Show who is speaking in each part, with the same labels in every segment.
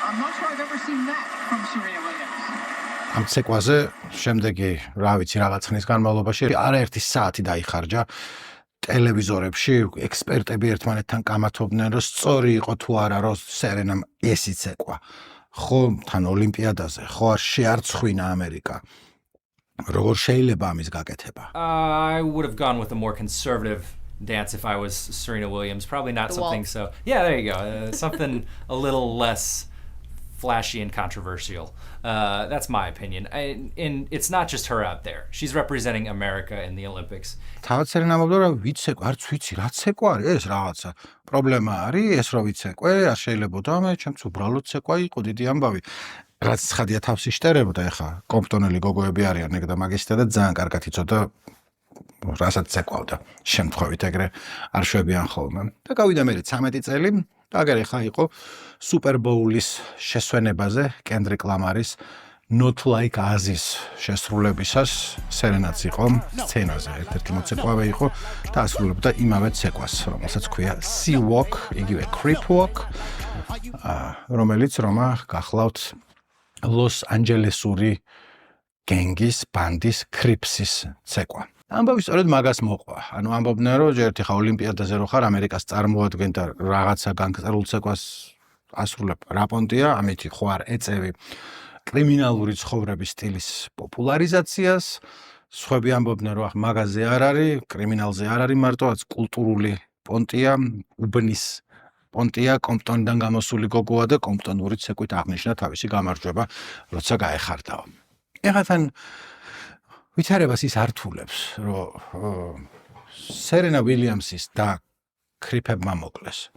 Speaker 1: I'm not sure I've ever seen that from Serena Williams.
Speaker 2: ამ ცეკვაზე შემდეგი, რა ვიცი, რაღაც ხნის განმავლობაში არაერთი საათი დაიხარჯა ტელევიზორებში, ექსპერტები ერთმანეთთან კამათობდნენ, რომ სწორი იყო თუ არა, რომ სერენამ ეს იცეკვა. ხო, თან ოლიმპიადაზე, ხო არ შეარცხვინა ამერიკა. როგორ შეიძლება ამის გაკეთება?
Speaker 3: I would have gone with a more conservative dance if I was Serena Williams. Probably not something so. Yeah, there you go. Something a little less flashy and controversial. That's my opinion. And it's not just her out there. She's representing America in the Olympics.
Speaker 2: თავად სერენა მოვიდა რა ვიცეკვა, არც ვიცი, რა ცეკვა არის ეს რაღაცა. პრობლემა არის ეს რომ ვიცეკვე, არ შეიძლებოდა მე ჩემს უბრალოდ ცეკვა იყო დიდი ამბავი. რაც ცხადია თავს იშტერებოდა ეხა კომპტონელი გოგოები არიან ეგ და მაგისტა და ძალიან კარგად იცოდა რასაც ცეკვავდა შემთხვევით ეგრე არ შვებიან ხოლმე და გავიდა მე 13 წელი და აგერ ეხა იყო სუპერბოულის შესვენებაზე კენდრიკ ლამარის Not Like Us-ის შესრულებისას სერენაც იყო სცენაზე ერთ-ერთი მოცეკვავე იყო და ასრულებდა იმავე ცეკვას რომელსაც ქვია Sea Walk იგივე Creep Walk რომელიც რომა გახლავთ ლოს-ანჯელესური გენგის ბანდის Cripsის ცეკვა. ამბავი სწორედ მაგას მოყვა. ანუ ამბობდნენ რომ ერთი ხა ოლიმპიადაზე რო ხარ ამერიკას წარმოადგენ და რაღაცა განგწერულ ცეკვას ასრულებ. რა პონტია? ამითი ხო არ ეწევი კრიმინალური ცხოვრების სტილის პოპულარიზაციას. სხვები ამბობდნენ რომ მაგაზე არ არის, კრიმინალზე არ არის მარტოაც კულტურული პონტია, უბნის პონტია კომპტონიდან გამოსული გოგოა და კომპტონური ცეკვით აღნიშნა თავისი გამარჯვება, როცა გაეხარდაო. ეხლა ვითარებას ის ართულებს, რომ სერენა ვილიამსის და კრიპებმა მოკლეს.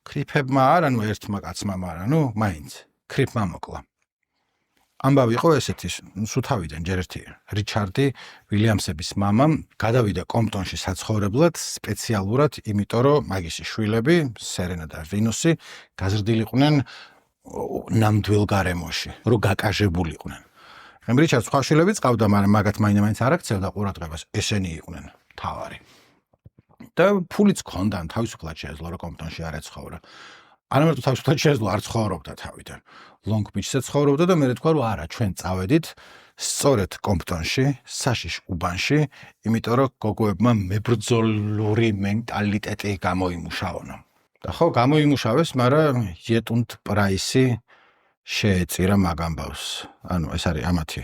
Speaker 2: კრიპებმა არა, ნუ ერთმა კაცმა, მაგრამ ნუ მაინც კრიპმა მოკლა. ამბავი იყო ესეთი, სუთავიდან ჯერ ერთი რიჩარდი ვილიამსების მამამ გადავიდა კომპტონში საცხოვრებლად სპეციალურად, იმიტომ რომ მაგისი შვილები, სერენა და ვინუსი, გაზრდილიყვნენ ნამდვილ გარემოში, რომ გაკაჟებულიყვნენ. რიჩარდს სხვა შვილებიც ყავდა, მაგრამ მაგათ მაინც არ აქცევდა ყურადღებას, ესენი იყვნენ თავარი. და ფულიც ჰქონდა, თავისუფლად შეეძლო რომ კომპტონში არ ეცხოვრა. არამედ თავისუფლად შეეძლო არ ცხოვრობდა თავიდან. ლონგ ბიჩზე ცხოვრობდა და მე თქვა რომ არა, ჩვენ წავედით სწორედ კომპტონში, საშიშ უბანში, იმიტომ რომ გოგოებმა მებრძოლური მენტალიტეტი გამოიმუშაონა. და ხო, გამოიმუშავეს, მაგრამ იეტუნდ პრაისი შეეწირა მაგ ამბავს. ანუ ეს არის ამათი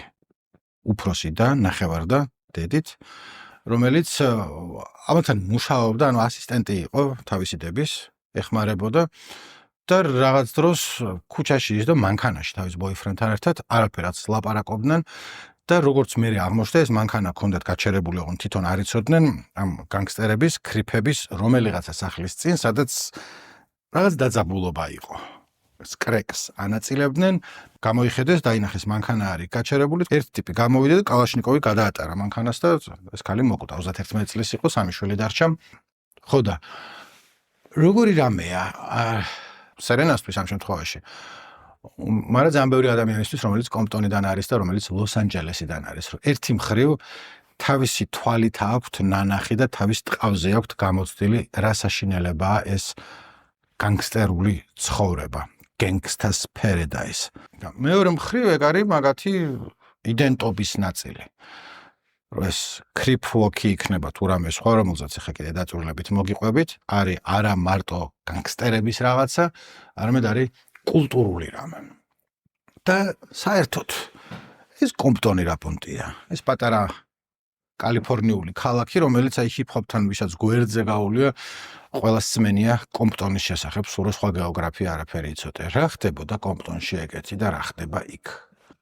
Speaker 2: უფროსი და ნახევარდა დედით, რომელიც ამათთან მუშაობდა, ანუ ასისტენტი იყო თავისი დების, ეხმარებოდა და რაღაც დროს ქუჩაში ის და მანქანაში თავის ბოიფრენდთან ერთად არაფერაც ლაპარაკობდნენ და როგორც მე აღმოჩნდა ეს მანქანა ჰქონდათ გაჩერებული ოღონ თვითონ არ იცოდნენ ამ განგსტერების, კრიპების რომელიღაცა სახლის წინ, სადაც რაღაც დაძაბულობა იყო. სკრეკს ანაწილებდნენ, გამოიხედეს, დაინახეს მანქანა არის გაჩერებული, ერთი ტიპი გამოვიდა და კალაშნიკოვი გადაატარა მანქანას და ეს ქალი მოკვდა 31 წლის იყო, სამი შვილი დარჩა. ხო და როგორი რამეა სერენასთვის ამ შემთხვევაში. მაგრამ ძალიან ბევრი ადამიანისთვის, რომელიც კომპტონიდან არის და რომელიც ლოს-ანჯელესიდან არის, რომ ერთი მხრივ თავისი თვალით აქვთ ნანახი და თავის ტყავზე აქვთ გამოცდილი რა საშინელებაა ეს განგსტერული ცხოვრება. Gangsta's Paradise. მეორე მხრივ ეგ არის მაგათი იდენტობის ნაწილი. რომ ეს creep walk-ი იქნება თუ რამე სხვა, რომელზეც ახლა კიდე დაწვრილებით მოგიყვებით, არის არა მარტო განგსტერების რაღაცა, არამედ არის კულტურული რამე. და საერთოდ ეს კომპტონი რა პონტია? ეს პატარა კალიფორნიული ქალაქი, რომელიც აი ჰიპ-ჰოპთან ვისაც გვერდზე გაუვლია, ყველას სმენია კომპტონის შესახებ, სულ სხვა გეოგრაფია არაფერი იცოდე. რა ხდებოდა კომპტონში ეგეთი და რა ხდება იქ?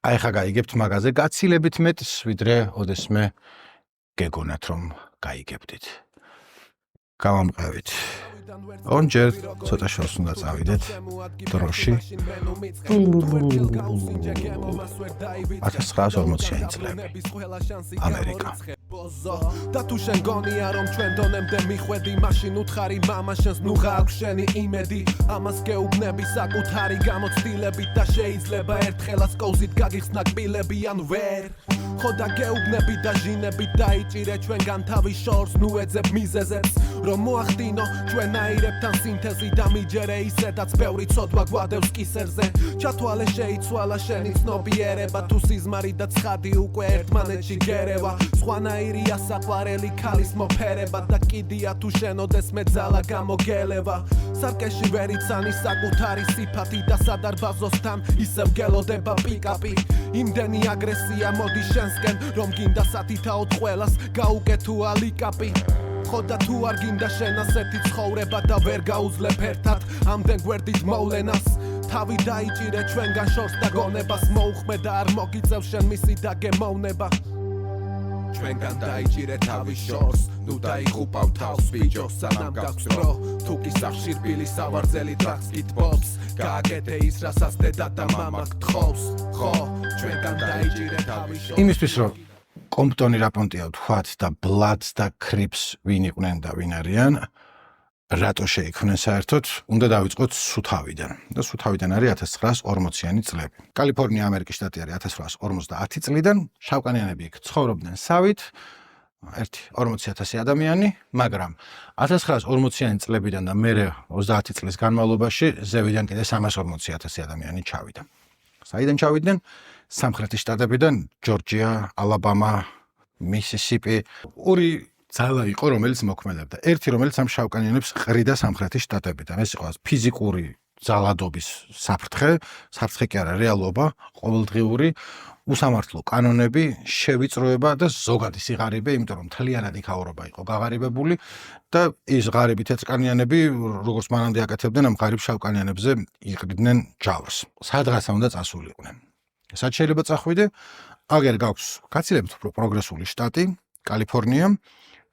Speaker 2: აი ხა გაიგებთ მაგაზე გაცილებით მეტს, ვიდრე ოდესმე გეგონათ რომ გაიგებდით. გავამყევით. ორჯერ ცოტა შორს უნდა წავიდეთ დროში. 1940 წლები. ამერიკა.
Speaker 4: და თუ შენ გონია რომ ჩვენ დონემდე მიხვედი, მაშინ უთხარი მამა შენს ნუ გაქვს შენი იმედი. ამას გეუბნები საკუთარი გამოცდილებით და შეიძლება ერთხელაც კოუზით გაგიხსნა კბილები ან ვერ. ხო და გეუბნები და ჟინები დაიჭირე ჩვენგან თავის შორს ნუ ეძებ მიზეზებს რომ მოახდინო ჩვენაირებთან სინთეზი და მიჯერე ისედაც ბევრი ცოდვა გვადევს კისერზე ჩათვალე შეიცვალა შენი ცნობიერება თუ სიზმარი და ცხადი უკვე ერთმანეთში გერევა სხვანაირია საყვარელი ქალის მოფერება და კიდია თუ შენოდეს მეძალა გამოგელება სარკეში ვერიცანი საკუთარი სიფათი და სადარბაზოსთან ისევ გელოდება პიკაპი იმდენი აგრესია მოდი შენსკენ რომ გინდა სათითაოდ ყველას გაუკეთო ალიკაპი ხო და თუ არ გინდა შენ ასეთი ცხოვრება და ვერ გაუძლებ ერთად ამდენ გვერდით მოვლენას თავი დაიჭირე ჩვენგან შორს და გონებას მოუხმე და არ მოგიწევ შენ მისი დაგემოვნება ჩვენგან დაიჭირე თავის შორს ნუ დაიღუპავ თავს ბიჭო სანამ გაქვს დრო თუ კი სახში რბილი სავარძელი დრახს გიტბობს გააკეთე ის რასაც დედა და მამა გთხოვს ხო ჩვენგან დაიჭირე თავის შორს
Speaker 2: იმისთვის რომ კომპტონი რაპონტია ვთქვათ და ბლადს და კრიპს ვინ იყვნენ და ვინ არიან რატო შეიქმნენ საერთოდ უნდა დავიწყოთ სუთავიდან და სუთავიდან არის 1940-იანი წლები კალიფორნია ამერიკის შტატი არის 1850 წლიდან შავკანიანები იქ ცხოვრობდნენ სავით 40,000 ადამიანი მაგრამ 1940-იანი წლებიდან და მერე 30 წლის განმავლობაში ზევიდან კიდე 340,000 ადამიანი ჩავიდა საიდან ჩავიდნენ სამხრეთის შტატებიდან ჯორჯია, ალაბამა, მისისიპი ორი ძალა იყო რომელიც მოქმედებდა ერთი რომელიც ამ შავკანიანებს ყრიდა სამხრეთის შტატებიდან ეს იყო ფიზიკური ძალადობის საფრთხე კი არა რეალობა ყოველდღიური უსამართლო კანონები შევიწროება და ზოგადი სიღარიბე იმიტომ რომ მთლიანად იქაურობა იყო გაღარიბებული და ის ღარიბი თეთრკანიანები როგორც მანამდე აკეთებდნენ ამ ღარიბ შავკანიანებზე იყრიდნენ ჯავრს სადღაცა უნდა წასულიყვნენ სად შეიძლება წახვიდე აგერ გაქვს გაცილებით უფრო პროგრესული შტატი კალიფორნია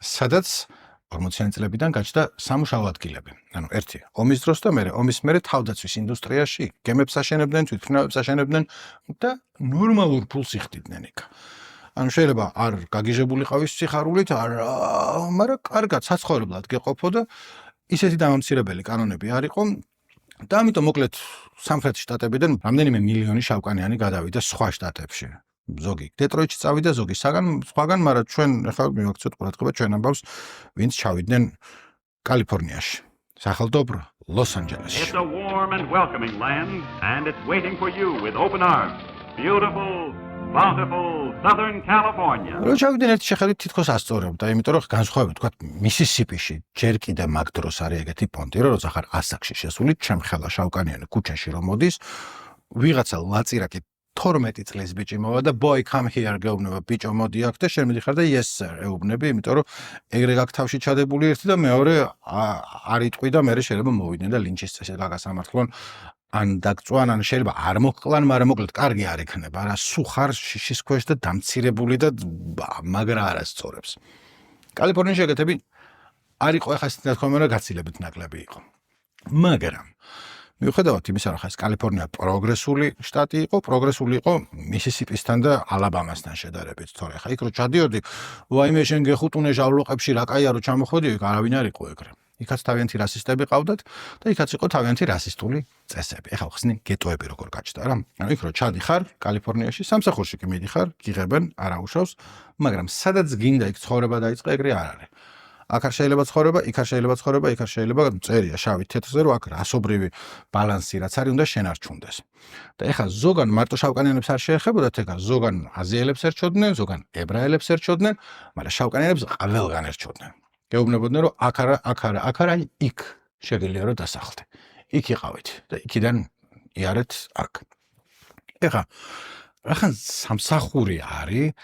Speaker 2: სადაც 40-იანი წლებიდან გაჩნდა სამუშაო ადგილები. ანუ ერთი ომის დროს და მერე ომის მერე თავდაცვის ინდუსტრიაში გემებს აშენებდნენ, თვითმფრინავებს აშენებდნენ და ნორმალურ ფულს იხდიდნენ იქ. ანუ შეიძლება არ გაგიჟებულიყავის სიხარულით, მაგრამ კარგად საცხოვრებლად გეყოფოდა ისეთი დამამცირებელი კანონები არ იყო და ამიტომ მოკლედ სამხრეთის შტატებიდან რამდენიმე მილიონი შავკანიანი გადავიდა სხვა შტატებში. ზოგი დეტროიტში წავიდა, ზოგი სხვაგან, მაგრამ ჩვენ ახლა მივაქცევთ ყურადღება ჩვენ ამბავს, ვინც ჩავიდნენ კალიფორნიაში, სახელმწიფო ლოს-ანჯელესში.
Speaker 5: It's a warm and welcoming land and it's waiting for you with open arms. Beautiful, bountiful Southern California.
Speaker 2: რო ჩავიდნენ ერთი შეხედვით თითქოს ასწორებდა, იმიტომ რომ განსხვავებით თქვა მისისიპიში ჯერ კიდე მაგ დროს არის ეგეთი პონტი, რომ როცა ხარ ასაკში შესული, ჩემ ხელა შავკანიანი ქუჩაში რომ მოდის, ვიღაცა ლაწირაკი 12 წლის ბიჭი მოვა და boy come here გეუბნება ბიჭო მოდი აქ და შენ მიდიხარ და yes sir ეუბნები იმიტომ რომ ეგრე გაქ თავში ჩადებული ერთი და მეორე არ იტყვი და მე შეიძლება მოვიდნენ და ლინჩის წესით გაგასამართლონ ან დაგწვან ან შეიძლება არ მოკლან მაგრამ მოკლედ კარგი არ ექნება რა სულ ხარ შიშის ქვეშ და დამცირებული და მაგრა არასწორებს კალიფორნიაში ეგეთები არ იყო ახლა ისეთი თქმა უნდა გაცილებით ნაკლები იყო მაგრამ მიუხედავად იმისა, რომ ეს კალიფორნია პროგრესული შტატი იყო მისისიპისთან და ალაბამასთან შედარებით, თორე ხა იქ რო ჩადიოდი, ვაიმე შენ გეხუტუნე ჟავლოყებში რა კაია რო ჩამოხვედი, იქ არავინ არ იყო ეგრე. იქაც თავიანთი რასისტები ყავდათ და იქაც იყო თავიანთი რასისტული წესები. ეხლა ხსნი გეტოები როგორ გაჩნდა რა. ანუ იქ რო ჩადიხარ კალიფორნიაში, სამსახურში კი მიდიხარ, გიღებენ, არაუშავს, მაგრამ სადაც გინდა იქ ცხოვრება დაიწყე ეგრე არ არის. აქ არ შეიძლება ცხოვრება, იქ არ შეიძლება ცხოვრება, იქ არ შეიძლება წერია შავით თეთრზე, რომ აქ რასობრივი ბალანსი რაც არის, უნდა შენარჩუნდეს. და ეხლა ზოგან მარტო შავკანიანებს არ შეეხებოდათ ეგა, ზოგან აზიელებს ერჩოდნენ, ზოგან ებრაელებს ერჩოდნენ, მაგრამ შავკანიანებს ყველგან ერჩოდნენ. გეუბნებოდნენ, რომ აქ არა, იქ შეგიძლია რომ დასახლდე. იქ იყავით და იქიდან იარეთ აქ. ეხლა რახან სამსახური არის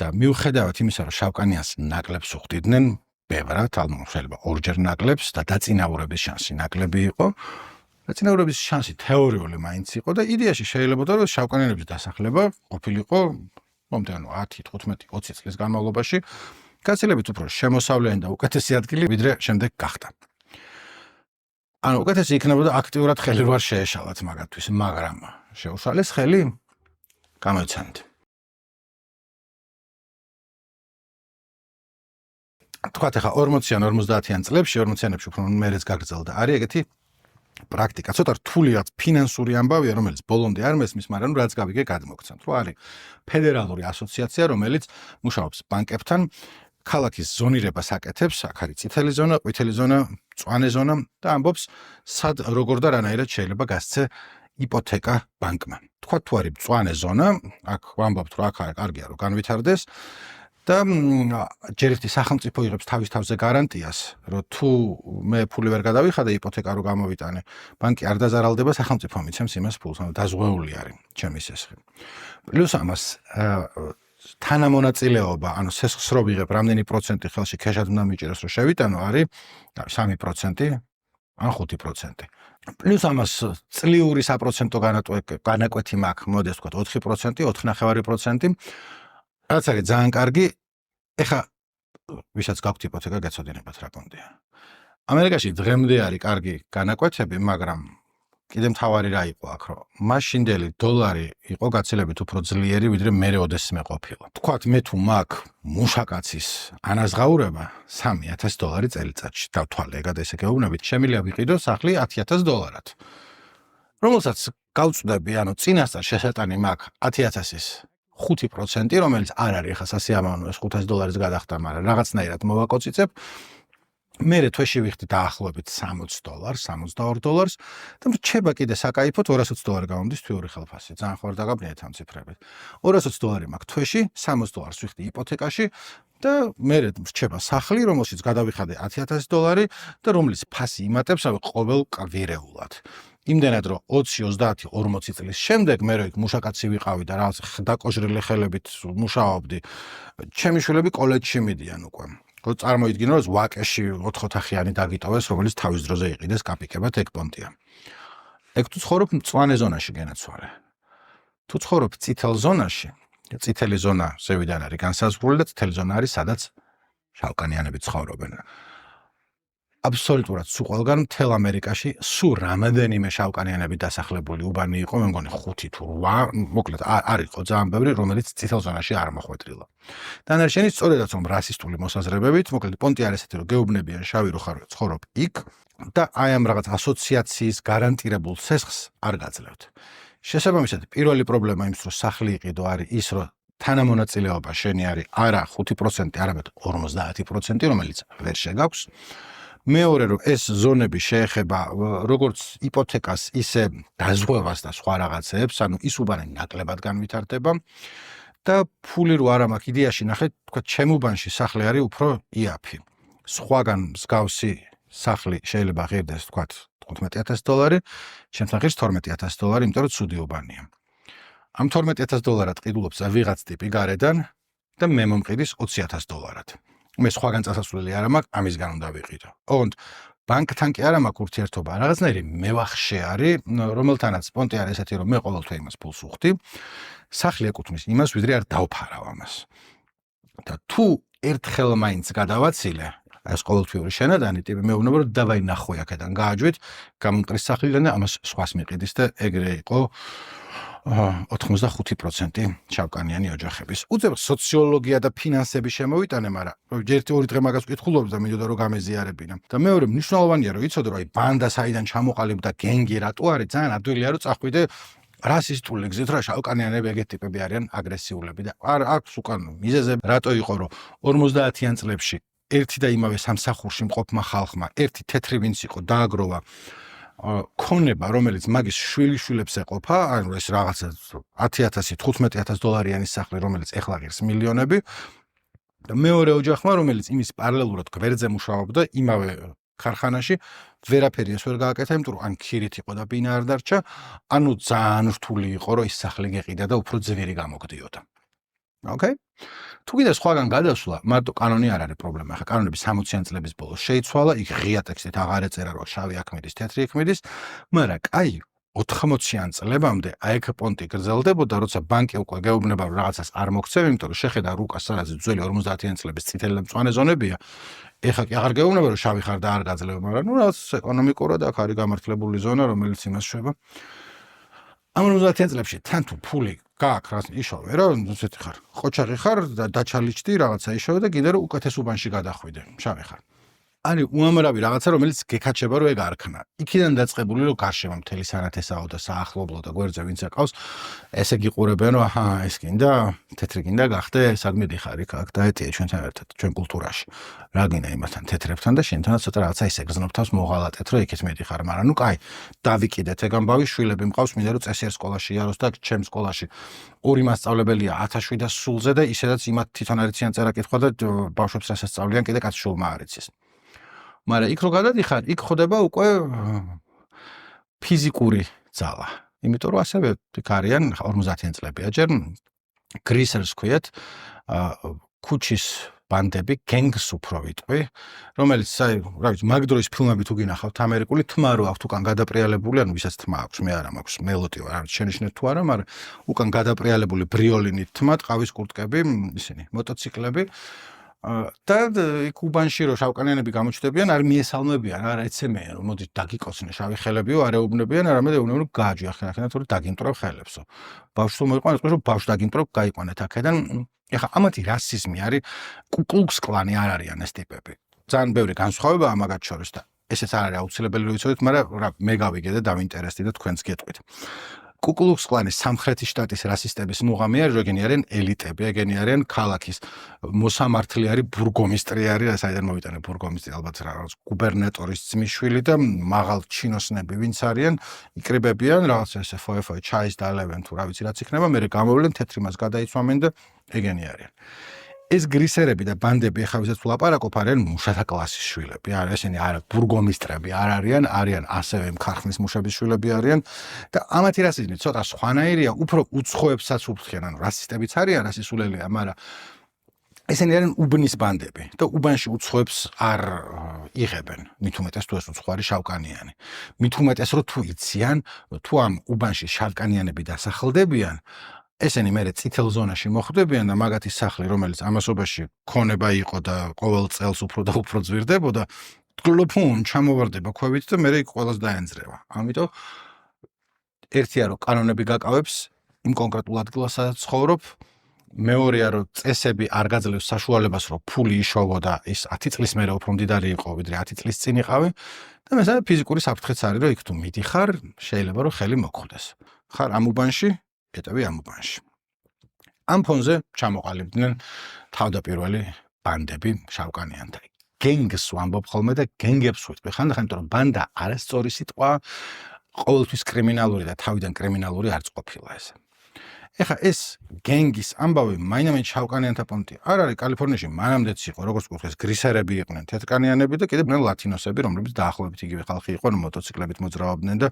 Speaker 2: და მიუხედავად იმისა, რომ შავკანიანს ნაკლებს უხდიდნენ ბევრად, ალბათ შეიძლება ორჯერ ნაკლებს და დაწინაურების შანსი ნაკლები იყო. დაწინაურების შანსი თეორიული მაინც იყო და იდეაში შეიძლება რომ შავკანიანების დასახლება ყოფილიყო მომდევნო 10, 15, 20 წლის განმავლობაში გაცილებით უფრო შემოსავლიანი და უკეთესი ადგილი ვიდრე შემდეგ გახდა. ანუ უკეთესი იქნებოდა აქტიურად ხელი რვარ შეეშალათ მაგათთვის, მაგრამ შეუშალეს ხელი გამოიცანთ. თქვათ ახლა 40-იან 50-იან წლებში 40-იანებში უფრო მერეც გაგრძელდა. არის ეგეთი პრაქტიკა ცოტა რთული რაც ფინანსური ამბავია, რომელიც ბოლომდე არ მესმის, მაგრამ რაც გავიგე გადმოგცემთ, რომ არის ფედერალური ასოციაცია, რომელიც მუშაობს ბანკებთან, ქალაქის ზონირებას აკეთებს, აქ არის წითელი ზონა, ყვითელი ზონა, მწვანე ზონა და ამბობს, სად როგორ და რანაირად შეიძლება გასცე იპოთეკა ბანკმა. თქვა თუ არის მწვანე ზონა, აქ ვამბობთ, რომ აქ არის კარგია რომ განვითარდეს და ჯერ ერთი სახელმწიფო იღებს თავის თავზე გარანტიას, რომ თუ მე ფული ვერ გადავიხადე იპოთეკა რო გამოვიტანე, ბანკი არ დაზარალდება, სახელმწიფო მიცემს იმას ფულს, ანუ დაზღვეული არის ჩემი სესხი. პლუს ამას თანამონაწილეობა, ანუ სესხს რო ვიღებ, რამდენი პროცენტი ხელში ქეშად უნდა მიჭიროს, რომ შევიტანო, არის 3% ან 5%. პლუს ამას წლიური საპროცენტო განაკვეთი მაქვს, მოდეს ვთქვათ 4%, 4.5%. რაც არის ძალიან კარგი, ეხა ვისაც გაქვთ იპოთეკა გეცოდინებათ რა კონდია. ამერიკაში დღემდე არის კარგი განაკვეთები, მაგრამ კიდე მთავარი რა იყო აქ, რომ მაშინდელი დოლარი იყო გაცილებით უფრო ძლიერი, ვიდრე მერე ოდესმე ყოფილა. თქვათ მე თუ მაქვს მუშაკაცის ანაზღაურება $3,000 წელიწადში, დავთვალე ეგად ესე გეუბნებით, შემიძლია ვიყიდო სახლი $10,000-ად. რომელსაც გავწვდები, ანუ წინასწარ შესატანი მაქვს 10,000-ის 5%, რომელიც არ არის ხა სასიამოვნო ეს $500 გადახდა, მაგრამ რაღაცნაირად მოვაკოწიწებ. მერე თვეში ვიხდი დაახლოებით $60, $62 და რჩება კიდე საკაიფოდ $220 გამომდის თვიური ხელფასი. ძალიან ხარ დაგაბნიეთ ამ ციფრებით. $220 მაქვს თვეში, $60 ვიხდი იპოთეკაში და მერე რჩება სახლი, რომელშიც გადავიხადე $10,000 და რომლის ფასი იმატებს ყოველ კვირეულად. იმდენად რომ 20, 30, 40 წლის შემდეგ მე რო იქ მუშაკაცი ვიყავი და რაღაც დაკოჟრილი ხელებით მუშაობდი, ჩემი შვილები კოლეჯში მიდიან უკვე. წარმოიდგინე რომ ვაკეში 4 ოთახიანი დაგიტოვეს, რომელიც თავის დროზე იყიდეს კაპიკებად ეგ პონტია. ეგ თუ ცხოვრობ მწვანე ზონაში გენაცვალე. თუ ცხოვრობ წითელ ზონაში, წითელი ზონა ზევიდან არის განსაზღვრული და წითელი ზონა არის სადაც შავკანიანები ცხოვრობენ. აბსოლუტურად სულ ყველგან მთელ ამერიკაში სულ რამოდენიმე შავკანიანები დასახლებული უბანი იყო, მე მგონი 5 თუ 8, მოკლედ არ იყო ძალიან ბევრი, რომელიც წითელ ზონაში არ მოხვედრილა. დანარჩენი სწორედაც რომ რასისტული მოსაზრებებით, მოკლედ პონტი არის ესეთი, რომ გეუბნებიან შავი რო ხარ ცხოვრობ იქ და აი ამ რაღაც ასოციაციის გარანტირებულ სესხს არ გაძლევთ. შესაბამისად, პირველი პრობლემა იმის რომ სახლი იყიდო არის ის, რომ თანამონაწილეობა შენი არის არა 5%, არამედ 50%, რომელიც ვერ შეგაქვს. მეორე რომ ეს ზონები შეეხება როგორც იპოთეკას, ისე დაზღვევას და სხვა რაღაცებს, ანუ ის უბანი ნაკლებად განვითარდება და ფული რო არა მაქვს იდეაში ნახეთ, თქვა ჩემ უბანში სახლი არის უფრო იაფი. სხვაგან მსგავსი სახლი შეიძლება ღირდეს თქვა $15,000, ჩემთან ღირს $12,000, იმიტომ რომ ცუდი უბანია. ამ $12,000-ად ყიდულობს ვიღაც ტიპი გარედან და მე მომყიდის $20,000-ად. მე სხვაგან წასასვლელი არ მაქვს, ამისგან უნდა ვიყიდო. ოღონდ ბანკთან კი არ მაქვს ურთიერთობა, რაღაცნაირი მევახშე არის, რომელთანაც პონტი არის ესეთი, რომ მე ყოველთვის იმას ფულს ვუხდი. სახლი ეკუთვნის იმას, ვიდრე არ დავფარავ ამას. და თუ ერთხელ მაინც გადავაცილე, ეს ყოველთვიური შენადანი ტიპი მეუბნება, რომ დავაი ნახვი აქედან გააჯვით, გამომკრის სახლიდან და ამას სხვას მიყიდის და ეგრე იყო 85% შავკანიანი ოჯახების. უძებ სოციოლოგია და ფინანსები შემოვიტანე, მაგრამ ერთი-ორი დღე მაგას ვკითხულობ და მინდოდა რომ გამეზიარებინა. და მეორე მნიშვნელოვანია რომ იცოდე რომ აი ბანდა საიდან ჩამოყალიბდა გენგი რატო არის, ძალიან ადვილია რომ წახვიდე რასისტული გზით, რა შავკანიანები ეგეთ ტიპები არიან აგრესიულები და არ აქვს უკან მიზეზები, რატო იყო რომ 50-იან წლებში ერთი და იმავე სამსახურში მყოფმა ხალხმა ერთი თეთრი ვინც იყო დააგროვა ქონება, რომელიც მაგის შვილიშვილებს ეყოფა, ანუ ეს რაღაცა 10,000, $15,000 სახლი, რომელიც ეხლა ღირს მილიონები და მეორე ოჯახმა, რომელიც იმის პარალელურად გვერდზე მუშაობდა იმავე ქარხანაში, ვერაფერი ეს ვერ გააკეთა, იმიტომ რომ ან ქირით იყო და ბინა არ დარჩა, ანუ ძალიან რთული იყო, რომ ის სახლი გეყიდა და უფრო ძვირი გამოგდიოდა. Okay? თუ კიდე სხვაგან გადასვლა, მარტო კანონი არ არის პრობლემა. ხა კანონები 60-იან წლების ბოლოს შეიცვალა, იქ ღია ტექსტით აღარ ეწერა რომ შავი აქ მიდის, თეთრი იქ მიდის, მაგრამ კაი 80-იან წლებამდე აი ეგ პონტი გრძელდებოდა, როცა ბანკი უკვე გეუბნება რომ რაღაცას არ მოგცემ, იმიტომ რომ შეხედა რუკას სადაც ძველი 50-იან წლების წითელი და მწვანე ზონებია. ეხა კი აღარ გეუბნება რომ შავი ხარ და არ გაძლევ, მაგრამ ნუ რაღაც ეკონომიკურად აქ არის გამართლებული ზონა, რომელიც იმას შვება. ამ 50-იან წლებში თან თუ ფული გააქვს რა იშოვე რა, ესეთი ხარ. ყოჩაღი ხარ და დაჩალიჩდი რაღაცა იშოვე და კიდე რომ უკეთეს უბანში გადახვიდე. შავი ხარ. არის უამრავი რაღაცა, რომელიც გეკაჩება რომ ეგ არქნა. იქიდან დაწყებული რომ გარშემო მთელი სანათესაო და საახლობლო და გვერდზე ვინც აკავს, ესე გიყურებენ რომ აჰა, ეს კიდე თეთრი კიდე გახდე, საგმედი ხარ იქ აქ დაეტია ჩვენთან ერთად, ჩვენ კულტურაში. რა გინდა იმასთან თეთრებთან და შენთანაც ცოტა რაღაცა ისე გზნობთავს მოღალატეთ, რომ იქით მედიხარ, მაგრამ ნუ კაი, დავიკიდეთ ეგ ამბავი, შვილები მყავს, მინდა რომ წესიერ სკოლაში იაროს და ჩემ სკოლაში ორი მასწავლებელია 1700 სულზე და ისედაც იმათ თვითონ არიციან წერა კითხვა და ბავშვებს რასაც სწავლიან, კიდე კაც შულმა არიცის. მაგრამ იქ რო გადადიხარ, იქ ხდება უკვე ფიზიკური ძალა. იმიტომ რომ ასევე იქ არიან 50-იან წლებია ჯერ გრისერს ქვიათ ქუჩის ბანდები, გენგს უფრო ვიტყვი, რომელიც აი, რა ვიცი, მაგ დროის ფილმები თუ გინახავთ ამერიკული თმა რო აქვს უკან გადაპრიალებული, ანუ ვისაც თმა აქვს, მე არა მაქვს მელოდი, არ ვიცი შენიშნეთ თუ არა, მაგრამ უკან გადაპრიალებული ბრიოლინით თმა, ტყავის კურტკები, ისინი, მოტოციკლები და იქ უბანში რო შავკანიანები გამოჩნდებიან, არ მიესალმებიან, არ ეცემიან, რომ მოდი დაგიკოცნე შავი ხელებიო, არ ეუბნებიან, არამედ ეუბნებიან, რომ გააჯი ახლა თუ დაგიმტრებ ხელებსო. ბავშვს მოიყვანეთ, რომ ბავშვს დაგიმტრებ, გაიყვანეთ აქედან. ეხლა ამათი რასიზმი არის, კუკლუქს კლანი არ არიან ეს ტიპები. ძალიან ბევრი განსხვავებაა მაგათ შორის და ესეც არ არის აუცილებელი რომ იცოდეთ, მაგრამ რა მე გავიგე და დავინტერესდი და თქვენც გეტყვით. კუკლუქს კლანის სამხრეთის შტატის რასისტების მუღამი არის, ეგენი არიან ელიტები, ეგენი არიან ქალაქის მოსამართლე არის, ბურგომისტრი არის, საიდან მოვიტანე ბურგომისტრი, ალბათ რაღაც გუბერნატორის ძმისშვილი და მაღალ ჩინოსნები, ვინც არიან, იკრიბებიან, რაღაც ესე ფოე ჩაის დალევენ თუ რა ვიცი რაც იქნება, მე გამოვლენ თეთრი მას გადაიცვამენ და ეგენი არიან. ეს გრისერები და ბანდები ახლა ვისაც ვლაპარაკობ, არიან მუშათა კლასის შვილები, არა ესენი არა ბურგომისტრები არ არიან, არიან ასევე ქარხნის მუშების შვილები არიან და ამათი რასიზმი ცოტა სხვანაირია, უფრო უცხოებსაც უფრთხიან, ანუ რასისტებიც არიან, რასისულელია, მაგრამ ესენი არიან უბნის ბანდები და უბანში უცხოებს არ იღებენ, მით უმეტეს თუ ეს უცხო არის შავკანიანი. მით უმეტეს რომ თუ იციან, თუ ამ უბანში შავკანიანები დასახლდებიან, ესენი მერე წითელ ზონაში მოხვდებიან და მაგათი სახლი, რომელიც ამასობაში ქონება იყო და ყოველ წელს უფრო და უფრო ძვირდებოდა, გლოფონ ჩამოვარდება ქვევით და მერე იქ ყველას დაენძრევა. ამიტომ ერთია რომ კანონები გაკავებს იმ კონკრეტულ ადგილას, სადაც ცხოვრობ, მეორეა რომ წესები არ გაძლევს საშუალებას, რომ ფული იშოვო და ის 10 წლის მერე უფრო მდიდარი იყო, ვიდრე 10 წლის წინ იყავი და მესამე ფიზიკური საფრთხეც არის, რომ იქ თუ მიდიხარ, შეიძლება რომ ხელი მოგხვდეს. ხარ ამ უბანში ეტევი ამ უბანში. ამ ფონზე ჩამოყალიბდნენ თავდაპირველი ბანდები შავკანიანთა. გენგს ვამბობ ხოლმე და გენგებს ვიტყვი ხანდახან, იმიტომ რომ ბანდა არასწორი სიტყვა, ყოველთვის კრიმინალური და თავიდან კრიმინალური არც ყოფილა ეს. ეხლა ეს გენგის ამბავი მაინამედ შავკანიანთა პონტი არ არის კალიფორნიაში, მანამდეც იყო, როგორც გქოს, გრისერები იყვნენ, თეთრკანიანები და კიდევ ლათინოსები, რომლებიც დაახლოებით იგივე ხალხი იყო, მოტოციკლებით მოძრაობდნენ და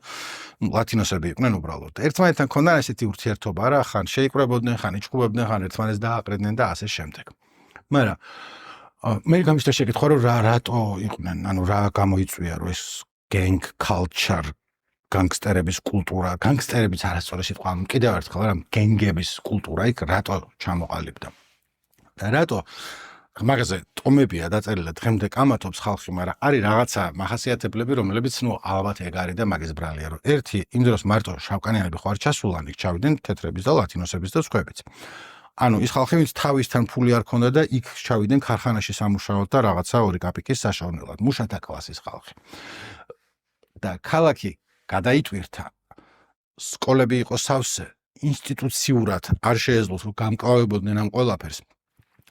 Speaker 2: ლათინოსები იყვნენ უბრალოდ. ერთმანეთთან ქონდა ესეთი ურთიერთობა რა, ხან შეიკრებოდნენ, ხან იჭუბებდნენ, ხან ერთმანეთს დააყრედნენ და ასე შემდეგ. მაგრამ მე გამიშთა შეკითხვა, რომ რატო იყვნენ, ანუ რა გამოიწვია, რომ ეს გენგ კალჩარ განგსტერების კულტურა, განგსტერებიც არასწორი სიტყვა, კიდევ ერთხელ რა, გენგების კულტურა იქ რატო ჩამოყალიბდა. და რატო მაგაზე ტომებია დაწერილი დღემდე კამათობს ხალხი, მაგრამ არის რაღაცა მახასიათებლები, რომლებიც ნუ ალბათ ეგ არის და მაგის ბრალია, რომ ერთი იმ დროს მარტო შავკანიანები ხო არ ჩასულან, იქ ჩავიდნენ თეთრების და ლათინოსების და სხვაებიც. ანუ ის ხალხი, ვინც თავისთან ფული არ ქონდა და იქ ჩავიდნენ ქარხანაში სამუშაოდ და რაღაცა 2 კაპიკის საშოვნელად, მუშათა კლასის ხალხი. და ქალაქი გადაიტვირთა, სკოლები იყო სავსე, ინსტიტუციურად არ შეეძლოთ რომ გამკლავებოდნენ ამ ყველაფერს.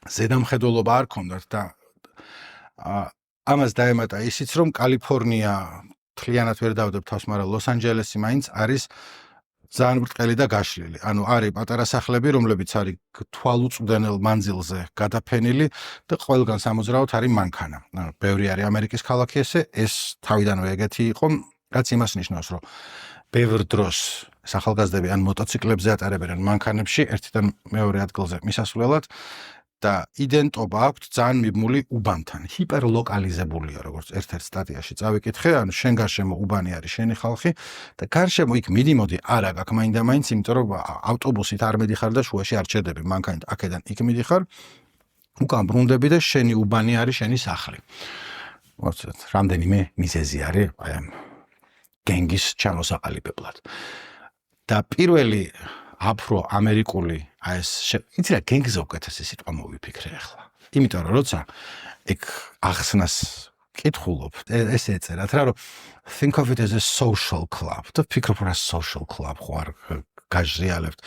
Speaker 2: ზედამხედველობა არ ქონდათ და ამას დაემატა ისიც, რომ კალიფორნია მთლიანად ვერ დავდებ თავს, მაგრამ ლოს-ანჯელესი მაინც არის ძალიან ბრტყელი და გაშლილი. ანუ არის პატარა სახლები, რომლებიც არის თვალუწვდენელ მანძილზე გადაფენილი და ყველგან სამოძრაოდ არის მანქანა. ანუ ბევრი არის ამერიკის ქალაქი ესე, ეს თავიდანვე ეგეთი იყო, რაც იმას ნიშნავს, რომ ბევრ დროს ახალგაზრდები ან მოტოციკლებზე ატარებენ მანქანებში, ერთიდან მეორე ადგილზე მისასვლელად და იდენტობა აქვთ ძალიან მიბმული უბანთან, ჰიპერლოკალიზებულია, როგორც ერთ-ერთ სტატიაში წავიკითხე, ანუ შენ გარშემო უბანი არის შენი ხალხი და გარშემო იქ მიდი-მოდი არა გაქვს მაინდა-მაინც, იმიტომ რომ ავტობუსით არ მიდიხარ და შუაში არ ჩერდები, მანქანით აქედან იქ მიდიხარ, უკან ბრუნდები და შენი უბანი არის შენი სახლი. მოცეთ, რამდენიმე მიზეზი არის აი ამ გენგის ჩამოსაყალიბებლად. და პირველი აფრო-ამერიკული აი ეს იცი რა გენგზე უკეთესი სიტყვა მოვიფიქრე ახლა. იმიტომ რომ როცა ეგ ახსნას კითხულობ, ესე ეწერათ რა, რომ think of it as a social club. და ფიქრობ რა social club ხო არ გაჟრიალებთ.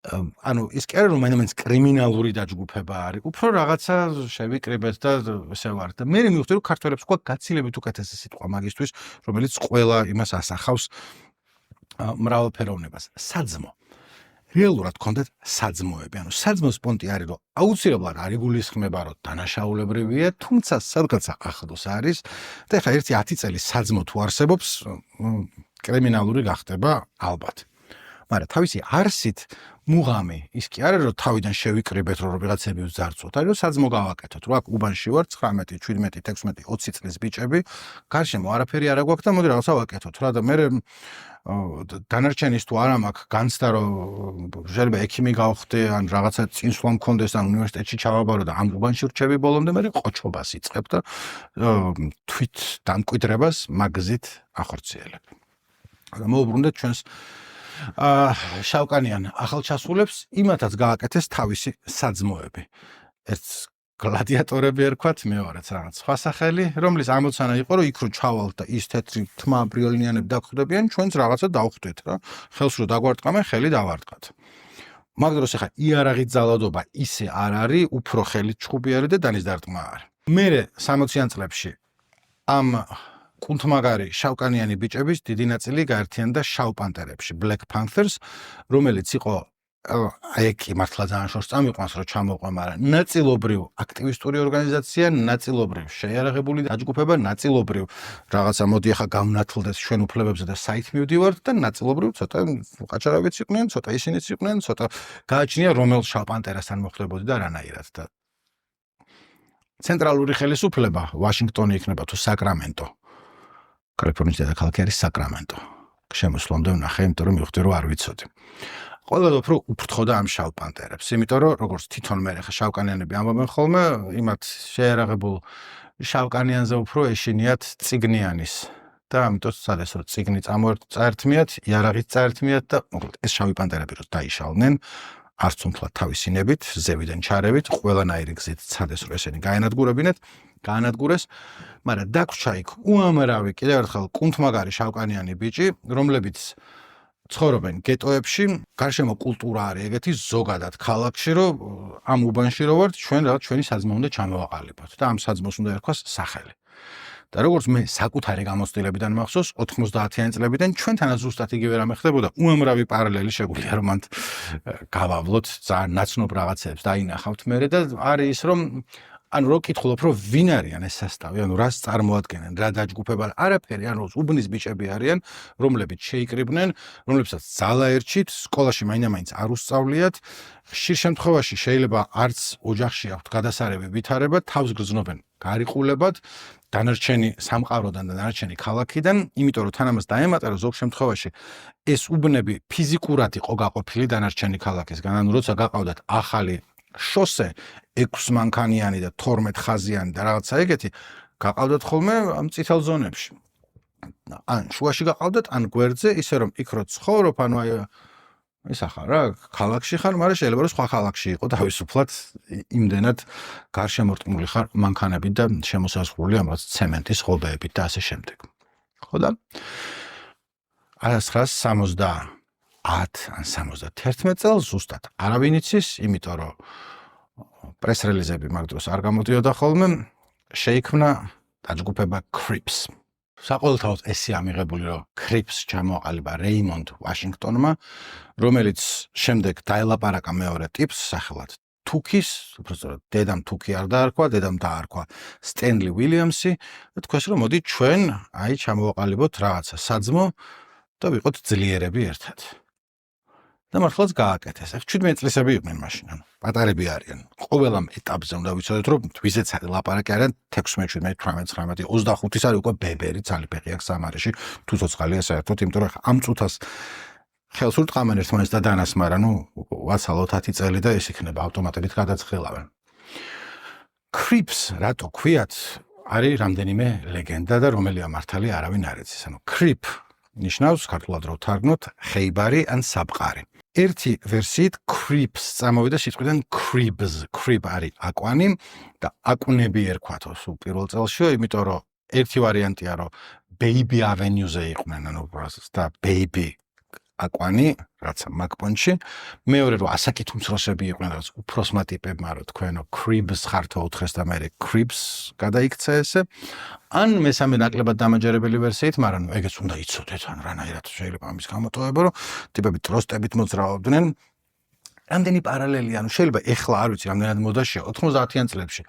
Speaker 2: ანუ ის კი არა რომ მაინც კრიმინალური დაჯგუფება არის, უფრო რაღაცა შევიკრიბეთ და ესე ვარ და მე მივხვდი რომ ქართველებს ყვა გაცილებით უკეთესი სიტყვა მაგისთვის, რომელიც ყველა იმას ასახავს მრავალფეროვნებას. საძმო. რეალურად კონდეთ საძმოები. ანუ საძმოს პონტი არის რომ აუცილებლად არ იგულისხმება რომ დანაშაულებრივია, თუმცა სადღაცა ახლოს არის და ეხლა 1-10 წელი საძმო თუ არსებობს, კრიმინალური გახდება ალბათ. მაგრამ თავისი არსით მუღამი ის კი არა რომ თავიდან შევიკრიბეთ რომ ვიღაცები ვძარცვოთ, არის რომ საძმო გავაკეთოთ. რა უბანში ვარ 19, 17, 16, 20 წლის ბიჭები, გარშემო არაფერი არ აგვაქვს და მოდი რაღაცა ვაკეთოთ. რა და მე დანარჩენის თუ არა მაქვს განცდა რომ შეიძლება ექიმი გავხდე ან რაღაცა წინსვლა მქონდეს ან უნივერსიტეტში ჩავაბარო და ამ უბანში ვრჩები ბოლომდე მე ყოჩობას იწყებ და თვით დამკვიდრებას მაგზით ახორციელებ. და მოვუბრუნდეთ ჩვენს შავკანიან ახალჩასულებს იმათაც გააკეთეს თავისი საძმოები. ერთს გლადიატორები ერქვათ, მეორეც რაღაც სხვა სახელი, რომლის ამოცანა იყო, რომ იქ რო ჩავალთ და ის თეთრი თმა ბრიოლინიანები დაგხვდებიან, ჩვენც რაღაცა დავხვდეთ რა. ხელს რო დაგვარტყამენ, ხელი დავარტყათ. მაგ დროს ახლა იარაღით ძალადობა ისე არ არის, უფრო ხელით ჩხუბი არის და დანის დარტყმა არის. მერე 60-იან წლებში ამ კუნთმაგარი შავკანიანი ბიჭების დიდი ნაწილი გაერთიანდა შავ პანტერებში, Black Panthers, რომელიც იყო აიქი მართლა ძალიან შორს წამიყვანს რომ ჩამოყვა, მაგრამ ნაწილობრივ აქტივისტური ორგანიზაცია, ნაწილობრივ შეიარაღებული დაჯგუფება, ნაწილობრივ რაღაცა მოდი ახლა გავნათლდეთ ჩვენ უფლებებზე და საით მივდივართ და ნაწილობრივ ცოტა ყაჩარავიც იყვნენ, ცოტა ისინიც იყვნენ, ცოტა გააჩნია რომელ შავ პანტერასთან მოხდებოდი და რანაირად და ცენტრალური ხელისუფლება ვაშინგტონი იქნება თუ საკრამენტო. კალიფორნიის დედაქალაქი არის საკრამენტო. შემოსვლამდე ვნახე, იმიტომ რომ მივხვდი რომ არ ვიცოდი. ყველა უფრო უფრთხოდა ამ შავ პანტერებს, იმიტომ რომ როგორც თვითონ მე ხა შავკანიანები ამბობენ ხოლმე, იმათ შეერაღებულ შავკანიანზე უფრო ეშინიათ ციგნიანის და ამიტომ სადეს რომ ციგნი წაერთმიათ, იარაღით წაერთმიათ და მოკლედ ეს შავი პანტერები რო დაიშალნენ, არც უმთლად თავისინებით, ზევიდან ჩარევით, ყველანაირი გზით ცადეს რომ ესენი გაანადგურეს, მაგრამ დაგვრჩა იქ უამრავი კიდევ ერთხელ კუნთმაგარი შავკანიანი ბიჭი, რომლებიც ცხოვრობენ გეტოებში, გარშემო კულტურა არის ეგეთი ზოგადად ქალაქში, რომ ამ უბანში რო ვართ, ჩვენ რაღაც ჩვენი საძმო უნდა ჩამოვაყალიბოთ და ამ საძმოს უნდა ერქვას სახელი. და როგორც მე საკუთარი გამოცდილებიდან მახსოვს 90-იან წლებიდან ჩვენთანაც ზუსტად იგივე რამე ხდებოდა, უამრავი პარალელი შეგვიძლია რომ მანდ გავავლოთ, ძალიან ნაცნობ რაღაცებს დაინახავთ მე და არის ის რომ ანუ რო კითხულობ რომ ვინ არიან ეს სასტავი, ანუ რას წარმოადგენენ, რა დაჯგუფება, არაფერი, ანუ უბნის ბიჭები არიან, რომლებიც შეიკრიბნენ, რომლებსაც ძალა ერჩით, სკოლაში მაინდა-მაინც არ უსწავლიათ, ხშირ შემთხვევაში შეიძლება არც ოჯახში აქვთ გადასარევი ვითარება, თავს გრძნობენ გარიყულებად, დანარჩენი სამყაროდან და დანარჩენი ქალაქიდან, იმიტომ რომ თან ამას დაემატა, რომ ზოგ შემთხვევაში ეს უბნები ფიზიკურად იყო გაყოფილი დანარჩენი ქალაქისგან, ანუ როცა გაყავდათ ახალი შოსე 6 მანქანიანი და 12 ხაზიანი და რაღაცა ეგეთი გაყავდათ ხოლმე ამ წითელ ზონებში. ან შუაში გაყავდათ, ან გვერდზე, ისე რომ იქ რო ცხოვრობ, ანუ აი ის ახლა რა, ქალაქში ხარ, მაგრამ შეიძლება რომ სხვა ქალაქში იყო თავისუფლად იმდენად გარშემორტყმული ხარ მანქანებით და შემოსაზღვრული ამ რაღაც ცემენტის ღობეებით და ასე შემდეგ. ხო და 1970 ან 71 წელს ზუსტად არავინ იცის, იმიტომ რომ პრეს-რელიზები მაგ დროს არ გამოდიოდა ხოლმე, შეიქმნა დაჯგუფება Crips. საყოველთაოდ ესეა მიღებული, რომ Crips ჩამოაყალიბა რეიმონდ ვაშინგტონმა, რომელიც შემდეგ დაელაპარაკა მეორე ტიპს, სახელად თუქის, უბრალოდ დედამ თუქი არ დაარქვა, დედამ დაარქვა სტენლი უილიამსი და თქვეს რომ მოდი ჩვენ აი ჩამოვაყალიბოთ რაღაცა საძმო და ვიყოთ ძლიერები ერთად. და მართლაც გააკეთეს. 17 წლისები იყვნენ მაშინ, ანუ პატარები არიან. ყოველ ამ ეტაპზე უნდა ვიცოდეთ, რომ ვიზეც ლაპარაკი არიან 16, 17, 18, 19, 25-ის არის უკვე ბებერი, ძალიფეხი აქვს სამარეში, თუ ცოცხალია საერთოდ, იმიტომ რომ ამ წუთას ხელს ურტყამენ ერთმანეთს და დანას, მაგრამ ნუ ვაცალოთ 10 წელი და ეს იქნება ავტომატებით გადაწყილავენ. Crips, რატო ქვიათ, არის რამდენიმე ლეგენდა და რომელია მართალი არავინ არ იცის. ანუ Crip ნიშნავს ქართულად რო თარგმნოთ ხეიბარი ან საბყარი. ერთი ვერსიით Crips წამოვიდა სიტყვიდან Cribs, Crib არის აკვანი და აკუნები ერქვათო სულ პირველ წელშიო, იმიტომ რომ ერთი ვარიანტია რომ Baby Avenue-ზე იყვნენ, ანუ და Baby აკვანი, რაც MacPon-ში, მეორე რომ ასაკითუმცროსები იყვნენ, რაც უფროსმა ტიპებმა რომ თქვენო Cribs ხართო უთხრეს და მე Cribs გადაიქცა ესე. ან მესამე ნაკლებად დამაჯერებელი ვერსიით, მაგრამ ეგეც უნდა იცოდეთ, ან რანაირად შეიძლება ამის გამოტოვება, რომ ტიპები ტროსტებით მოძრაობდნენ. რამდენი პარალელი, ანუ შეიძლება ეხლა არ ვიცი, რამდენად მოდაშია 90-იან წლებში.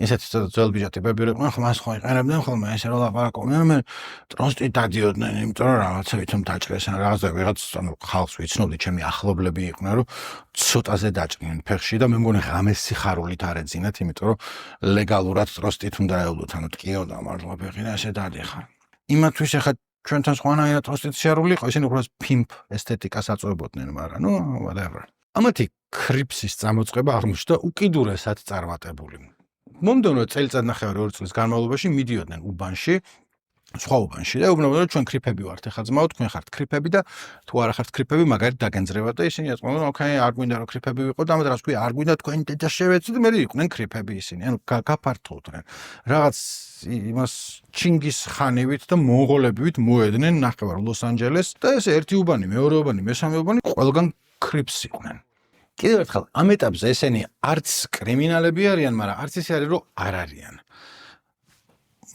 Speaker 2: ისეთი ძველ ბიჭა ტიპები იყვნენ, ხო მას ხო იყენებდნენ, ხოლმე ესე რომ ლაპარაკობდნენ, მე ტროსტით დადიოდნენ, იმიტომ რომ რაღაცა ვითომ დაჭრეს, ან რაღაცა ვიღაც, ანუ ხალხს ვიცნობდი, ჩემი ახლობლები იყვნენ, რომ ცოტაზე დაჭრნენ ფეხში და მე მგონი ღამეს სიხარულით არ ეძინათ, იმიტომ რომ ლეგალურად ტროსტით უნდა ეულოთ, ანუ ტკიო და მართლა ფეხი და ესე დადიხარ. იმათთვის ახლა ჩვენთან სხვანაირად ტროსტით შეარული იყო, ისინი უბრალოდ pimp ესთეტიკას აწვევებოდნენ, მაგრამ ნუ whatever. ამათი Cripsის წამოწყება აღმოჩნდა უკიდურესად წარმატებული. მომდევნო წელიწადნახევარი 2 წლის განმავლობაში მიდიოდნენ უბანში, სხვა უბანში და უბრალოდ რომ ჩვენ Cripები ვართ, ეხლა ძმაო, თქვენ ხართ Cripები და თუ არა ხართ Cripები, მაგარი დაგენძრევათ და ისინი ეთქვნენ, ოკეი, არ გვინდა რომ Cripები ვიყო და ამათ რას ქვია, არ გვინდა თქვენი დედა შევეცდით, მე იყვნენ Cripები ისინი, ანუ გაფართოვდნენ. რაღაც იმას ჩინგის ხანივით და მონღოლებივით მოედნენ ნახევარ ლოს-ანჯელესს და ეს ერთი უბანი, მეორე უბანი, მესამე უბანი ყველგან Crips იყვნენ. კიდევ ერთხელ ამ ეტაპზე ესენი არც კრიმინალები არიან, მაგრამ არც ისე არის, რომ არ არიან.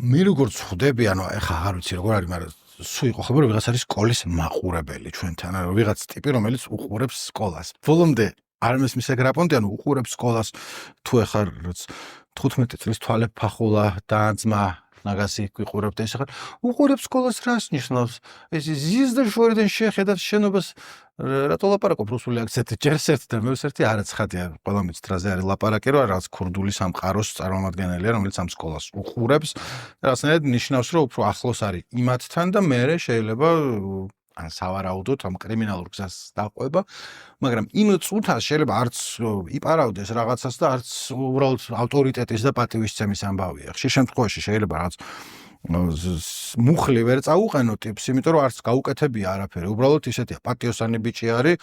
Speaker 2: მე როგორც ხვდები, ანუ ეხა არ ვიცი როგორ არის, მაგრამ სულ იყო ხաբარ, ვიღაც არის სკოლის მაყურებელი ჩვენთან, ანუ ვიღაც ტიპი, რომელიც უყურებს სკოლას. ბოლომდე არ მესმის ეგ რაპონტი, ანუ უყურებს სკოლას, თუ ეხა 15 წლის თვალე ფახულა დაძმა ნაგასი გვიყურებთ ეს ახლა უყურებს სკოლას რას ნიშნავს? ეს ზიზდა შორიდან შეხედათ შენობას რატო ლაპარაკობ რუსული აქცენტით ჯერს ერთ და მეუს ერთი არაცხადია ყველა მიცით რაზე არის ლაპარაკი რომ რაღაც ქურდული სამყაროს წარმომადგენელია რომელიც ამ სკოლას უყურებს რაღაცნაირად ნიშნავს რომ უფრო ახლოს არის იმათთან და მე შეიძლება ან სავარაუდოდ ამ კრიმინალურ გზას დაყვება მაგრამ იმ წუთას შეიძლება არც იპარავდეს რაღაცას და არც უბრალოდ ავტორიტეტის და პატივისცემის ამბავია ხშირ შემთხვევაში შეიძლება რაღაც მუხლი ვერ წაუყენო ტიპს იმიტომ რომ არც გაუკეთებია არაფერი უბრალოდ ისეთია პატიოსანი ბიჭი არის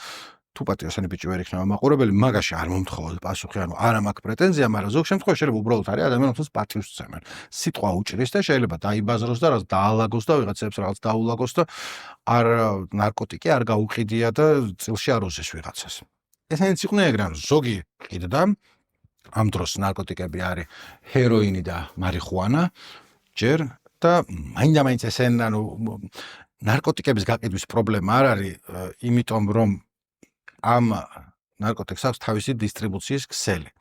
Speaker 2: თუ პატიოსანი ბიჭი ვერ იქნება მაყურებელი მაგაში არ მომთხოვოთ პასუხი ანუ არ მაქვს პრეტენზია მაგრამ ზოგ შემთხვევაში შეიძლება უბრალოდ არის ადამიანი რომელსაც პატივს სცემენ სიტყვა უჭრის და შეიძლება დაიბაზროს და რაღაც დაალაგოს და ვიღაცებს რაღაც დაულაგოს და არ ნარკოტიკი არ გაუყიდია და წილში არ უზეს ვიღაცას ესენიც იყვნენ ეგრე ზოგი ყიდდა ამ დროს ნარკოტიკები არის ჰეროინი და მარიხუანა ჯერ და მაინდა-მაინც ესენ ანუ ნარკოტიკების გაყიდვის პრობლემა არ არის იმიტომ რომ ამ ნარკოტიკს აქვს თავისი დისტრიბუციის ქსელი.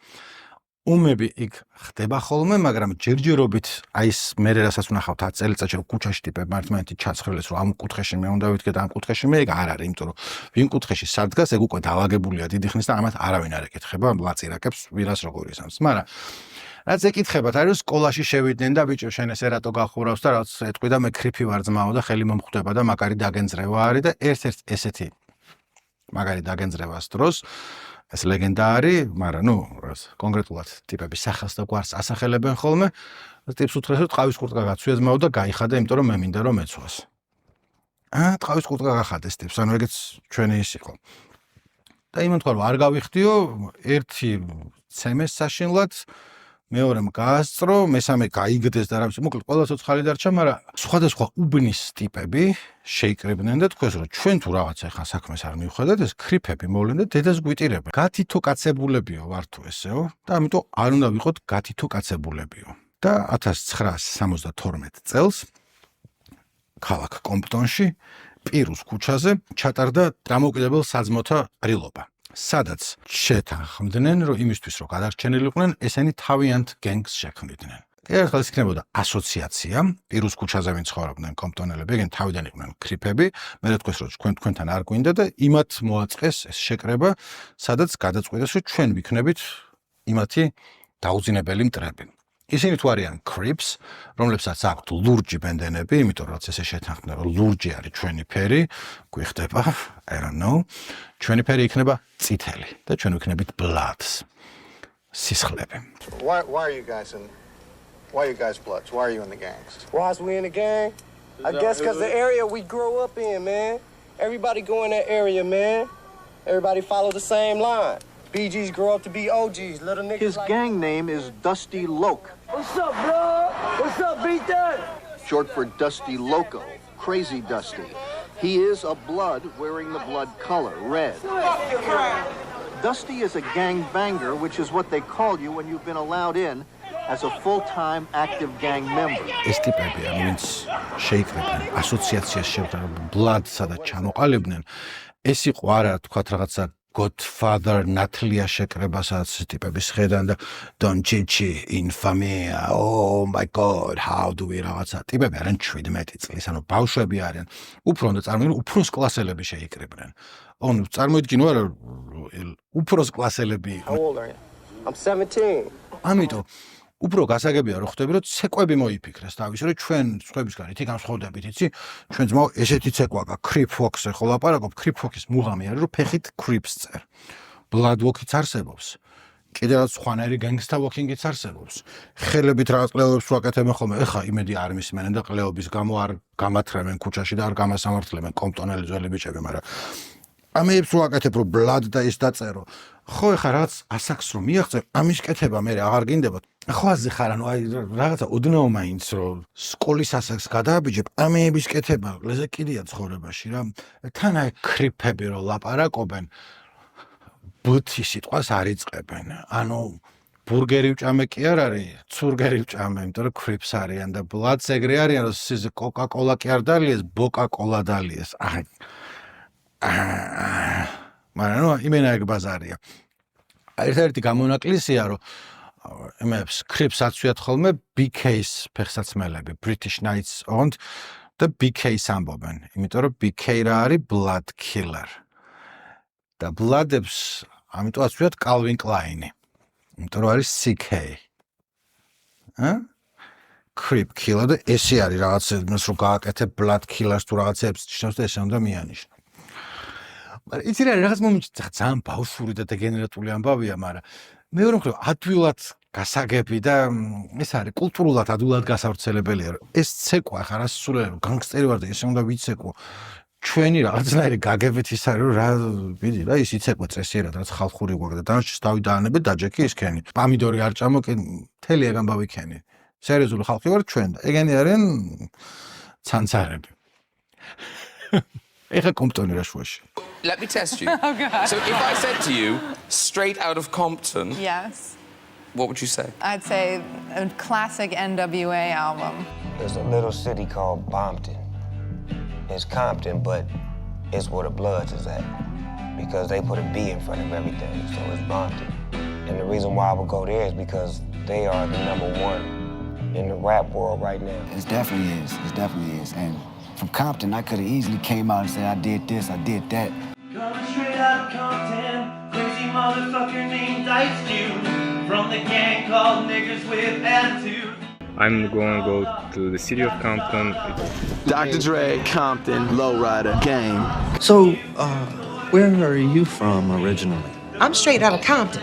Speaker 2: უმები იქ ხდება ხოლმე, მაგრამ ჯერჯერობით აი ეს მე რასაც ვნახავთ 10 წელიწადში რომ კუჩაში ტიპები მართლმადიდე ჩაცხრილეს რომ ამ კუთხეში მე უნდა ვიდგე და ამ კუთხეში მე ეგ არ არის, იმიტომ რომ ვინ კუთხეში სადგას ეგ უკვე დაალაგებულია დიდი ხნის და ამათ არავინ არ ეკითხება ლაწირაკებს ვირას როგორ ისამს. მაგრამ რაც ეკითხებათ არის რომ სკოლაში შევიდნენ და ბიჭო შენ ესე რატო გახურავს და რაც ეთყვი და მე ქრიფი ვარ ძმაო და ხელი მომხვდება და მაგარი დაგენძრევა არის და ერთ-ერთ ესეთი მაგარი დაგენძრევას დროს ეს ლეგენდა არის, მაგრამ ნუ კონკრეტულად ტიპების სახელს და გვარს ასახელებენ ხოლმე. ტიპს უთხრეს რომ ტყავის კურტკა გაცვია ძმაო და გაიხადა, იმიტომ რომ მე მინდა რომ ეცვას. ტყავის კურტკა გახადეს ტიპს, ანუ ეგეც ჩვენი ის იყო. და იმან თქვა რომ არ გავიხდიო, ერთი ცემეს საშინლად მეორემ გაასწრო, მესამე გაიგდეს და რა ვიცი, მოკლედ ყველა ცოცხალი დარჩა, მაგრამ სხვადასხვა უბნის ტიპები შეიკრიბნენ და თქვეს რომ ჩვენ თუ რაღაცა ხა საქმეს არ მივხვდეთ, ეს ქრიფები მოვლენ და დედას გვიტირებენ. გათითო კაცებულებიო ვარ თუ ესეო და ამიტომ არ უნდა ვიყოთ გათითო კაცებულებიო. და 1972 წელს ქალაქ კომპტონში პირუს ქუჩაზე ჩატარდა დამოუკიდებელ საძმოთა ყრილობა. სადაც შეთანხმდნენ, რომ იმისთვის რომ გადარჩენილიყვნენ, ესენი თავიანთ გენგს შექმნიდნენ. ერთხელ ის იქნებოდა ასოციაცია, პირუს ქუჩაზე ვინ ცხოვრობდნენ კომპტონელები, ეგენ თავიდან იყვნენ ქრიფები, მე თქვეს რომ თქვენთან არ გვინდა და იმათ მოაწყეს ეს შეკრება, სადაც გადაწყვიტეს რომ ჩვენ ვიქნებით იმათი დაუძინებელი მტრები. ისინი თუ არიან Crips, რომლებსაც აქვთ ლურჯი ბენდენები, იმიტომ რომ ესე შეთანხმდნენ, რომ ლურჯი არის ჩვენი ფერი, გვიხდება, I don't know. ჩვენი ფერი იქნება წითელი და ჩვენ ვიქნებით Bloods. სისხლები.
Speaker 6: Why are you guys Bloods? Why are you in the gangs?
Speaker 7: Why is we in the gang? I guess because the area we grow up in, man. Everybody go in that area, man. Everybody follow the same line. BGs grow up to be OGs. Little niggas
Speaker 6: His
Speaker 7: like
Speaker 6: gang name is Dusty Loke,
Speaker 7: What's up, bro? What's up, B-Thug?
Speaker 6: short for Dusty Loco, Crazy Dusty. He is a blood wearing the blood color, red. Dusty is a gang banger, which is what they call you when you've been allowed in as a full-time active gang member.
Speaker 2: ეს ტიპები, ვინც შეიკრებენ ასოციაციას შევდარებ ბლადსა და ჩამოყალიბდნენ, ეს იყო არა თქვათ რაღაცა Godfather ნათლია შეკრებასაც ტიპების ხედან და Don Chichi, Infamia, oh my god, how do we რაღაცა ტიპები არიან 17 წლის, ანუ ბავშვები არიან. უფრო უნდა წარმოიდგინო, უფროს კლასელები შეიკრებდნენ. ანუ წარმოიდგინო არა უფროს კლასელები.
Speaker 7: How old are you? I'm 17.
Speaker 2: ამიტომ უფრო გასაგებია რომ ხვდები რომ ცეკვები მოიფიქრეს თავის რომ ჩვენ სხვებისგან ითი განსხვავდებით იცი ჩვენ ძმაო ესეთი ცეკვა გაქვს Crip Fox-ზე ხო ლაპარაკობ Crip Fox-ის მუღამი არის რომ ფეხით Crips წერ Blood Walk-იც არსებობს კიდევაც სხვანაირი Gangsta Walking-იც არსებობს ხელებით რაღაც ყლეობებს ვაკეთებენ ხოლმე ეხა იმედი არ მისმენენ და ყლეობის გამო არ გამათრებენ ქუჩაში და არ გამასამართლებენ კომპტონელი ძველი ბიჭები მაგრამ ამებს ვაკეთებ რომ Blood და ის დაწერო ხო ეხა რაღაც ასაკს რომ მიაღწევ ამის კეთება მე აღარ გინდებოდ ხო აზე ხარ ანუ აი რაღაცა უდნაო მაინც რომ სკოლის ასაკს გადააბიჯებ ამების კეთება ლეზე კიდია ცხოვრებაში რა თან აი კრიპები რომ ლაპარაკობენ ბუთი სიტყვას არ იწყებენ ანუ ბურგერი ვჭამე კი არ არის ცურგერი ვჭამე იმიტომ რომ კრიპს არიან და Blood ეგრე არიან რომ სიზ კოკა-კოლა კი არ დალიეს ბოკა-კოლა დალიეს აი მაგრამ ნუ იმენა ეგ ბაზარია ერთ-ერთი გამონაკლისია რომ იმებს Crips აცვიათ ხოლმე BK-ს ფეხსაცმელები British Knights owned და BK-ს ამბობენ იმიტომ რომ BK რა არის Blood Killer და Blood-ებს ამიტომ აცვიათ Calvin Klein-ი იმიტომ რომ არის CK Crip Killer და ესე არის რაღაც იმას რომ გააკეთებ Blood Killers თუ რაღაცებს ნიშნავს და ესე უნდა მიანიშნო მაგრამ იცი რა რაღაც მომენტში ძალიან ბავშვური და დეგენერატული ამბავია, მაგრამ მეორე მხრივ ადვილად გასაგები და ეს არის კულტურულად ადვილად გასავრცელებელია. ეს ცეკვა ხარ ასასრულებელი განგსტერი ვარ და ესე უნდა ვიცეკო. ჩვენი რაღაცნაირი გაგებით ის არის რომ რა ვიდი რა ის იცეკვა წესიერად რაც ხალხური გვაქვს და დანარჩენს დავი დაანებე დაჯექი ის ქენი. პამიდორი არ ჭამოკი მთელი ეგ ამბავი ქენი. სერიოზული ხალხი ვარ ჩვენ და ეგენი არიან ცანცარები. ეხა კომპტონი რა შუაში.
Speaker 8: Let me test you. So if I said to you, straight out of Compton,
Speaker 9: Yes.
Speaker 8: what would you say?
Speaker 9: I'd say a classic NWA album.
Speaker 10: There's a little city called Bompton. It's Compton, but it's where the Bloods is at. Because they put a B in front of everything, so it's Bompton. And the reason why I would go there is because they are the #1 in the rap world right now.
Speaker 11: It definitely is. It definitely is. And from Compton, I could have easily came out and said, I did this, I did that.
Speaker 12: Coming straight out of Compton, crazy motherfucker named Ice Cube, from the gang called Niggers with Attitude.
Speaker 13: I'm going to go to the city of Compton.
Speaker 14: Dr. Dre, Compton, Lowrider, Game.
Speaker 15: So, where are you from originally?
Speaker 16: I'm straight out of Compton,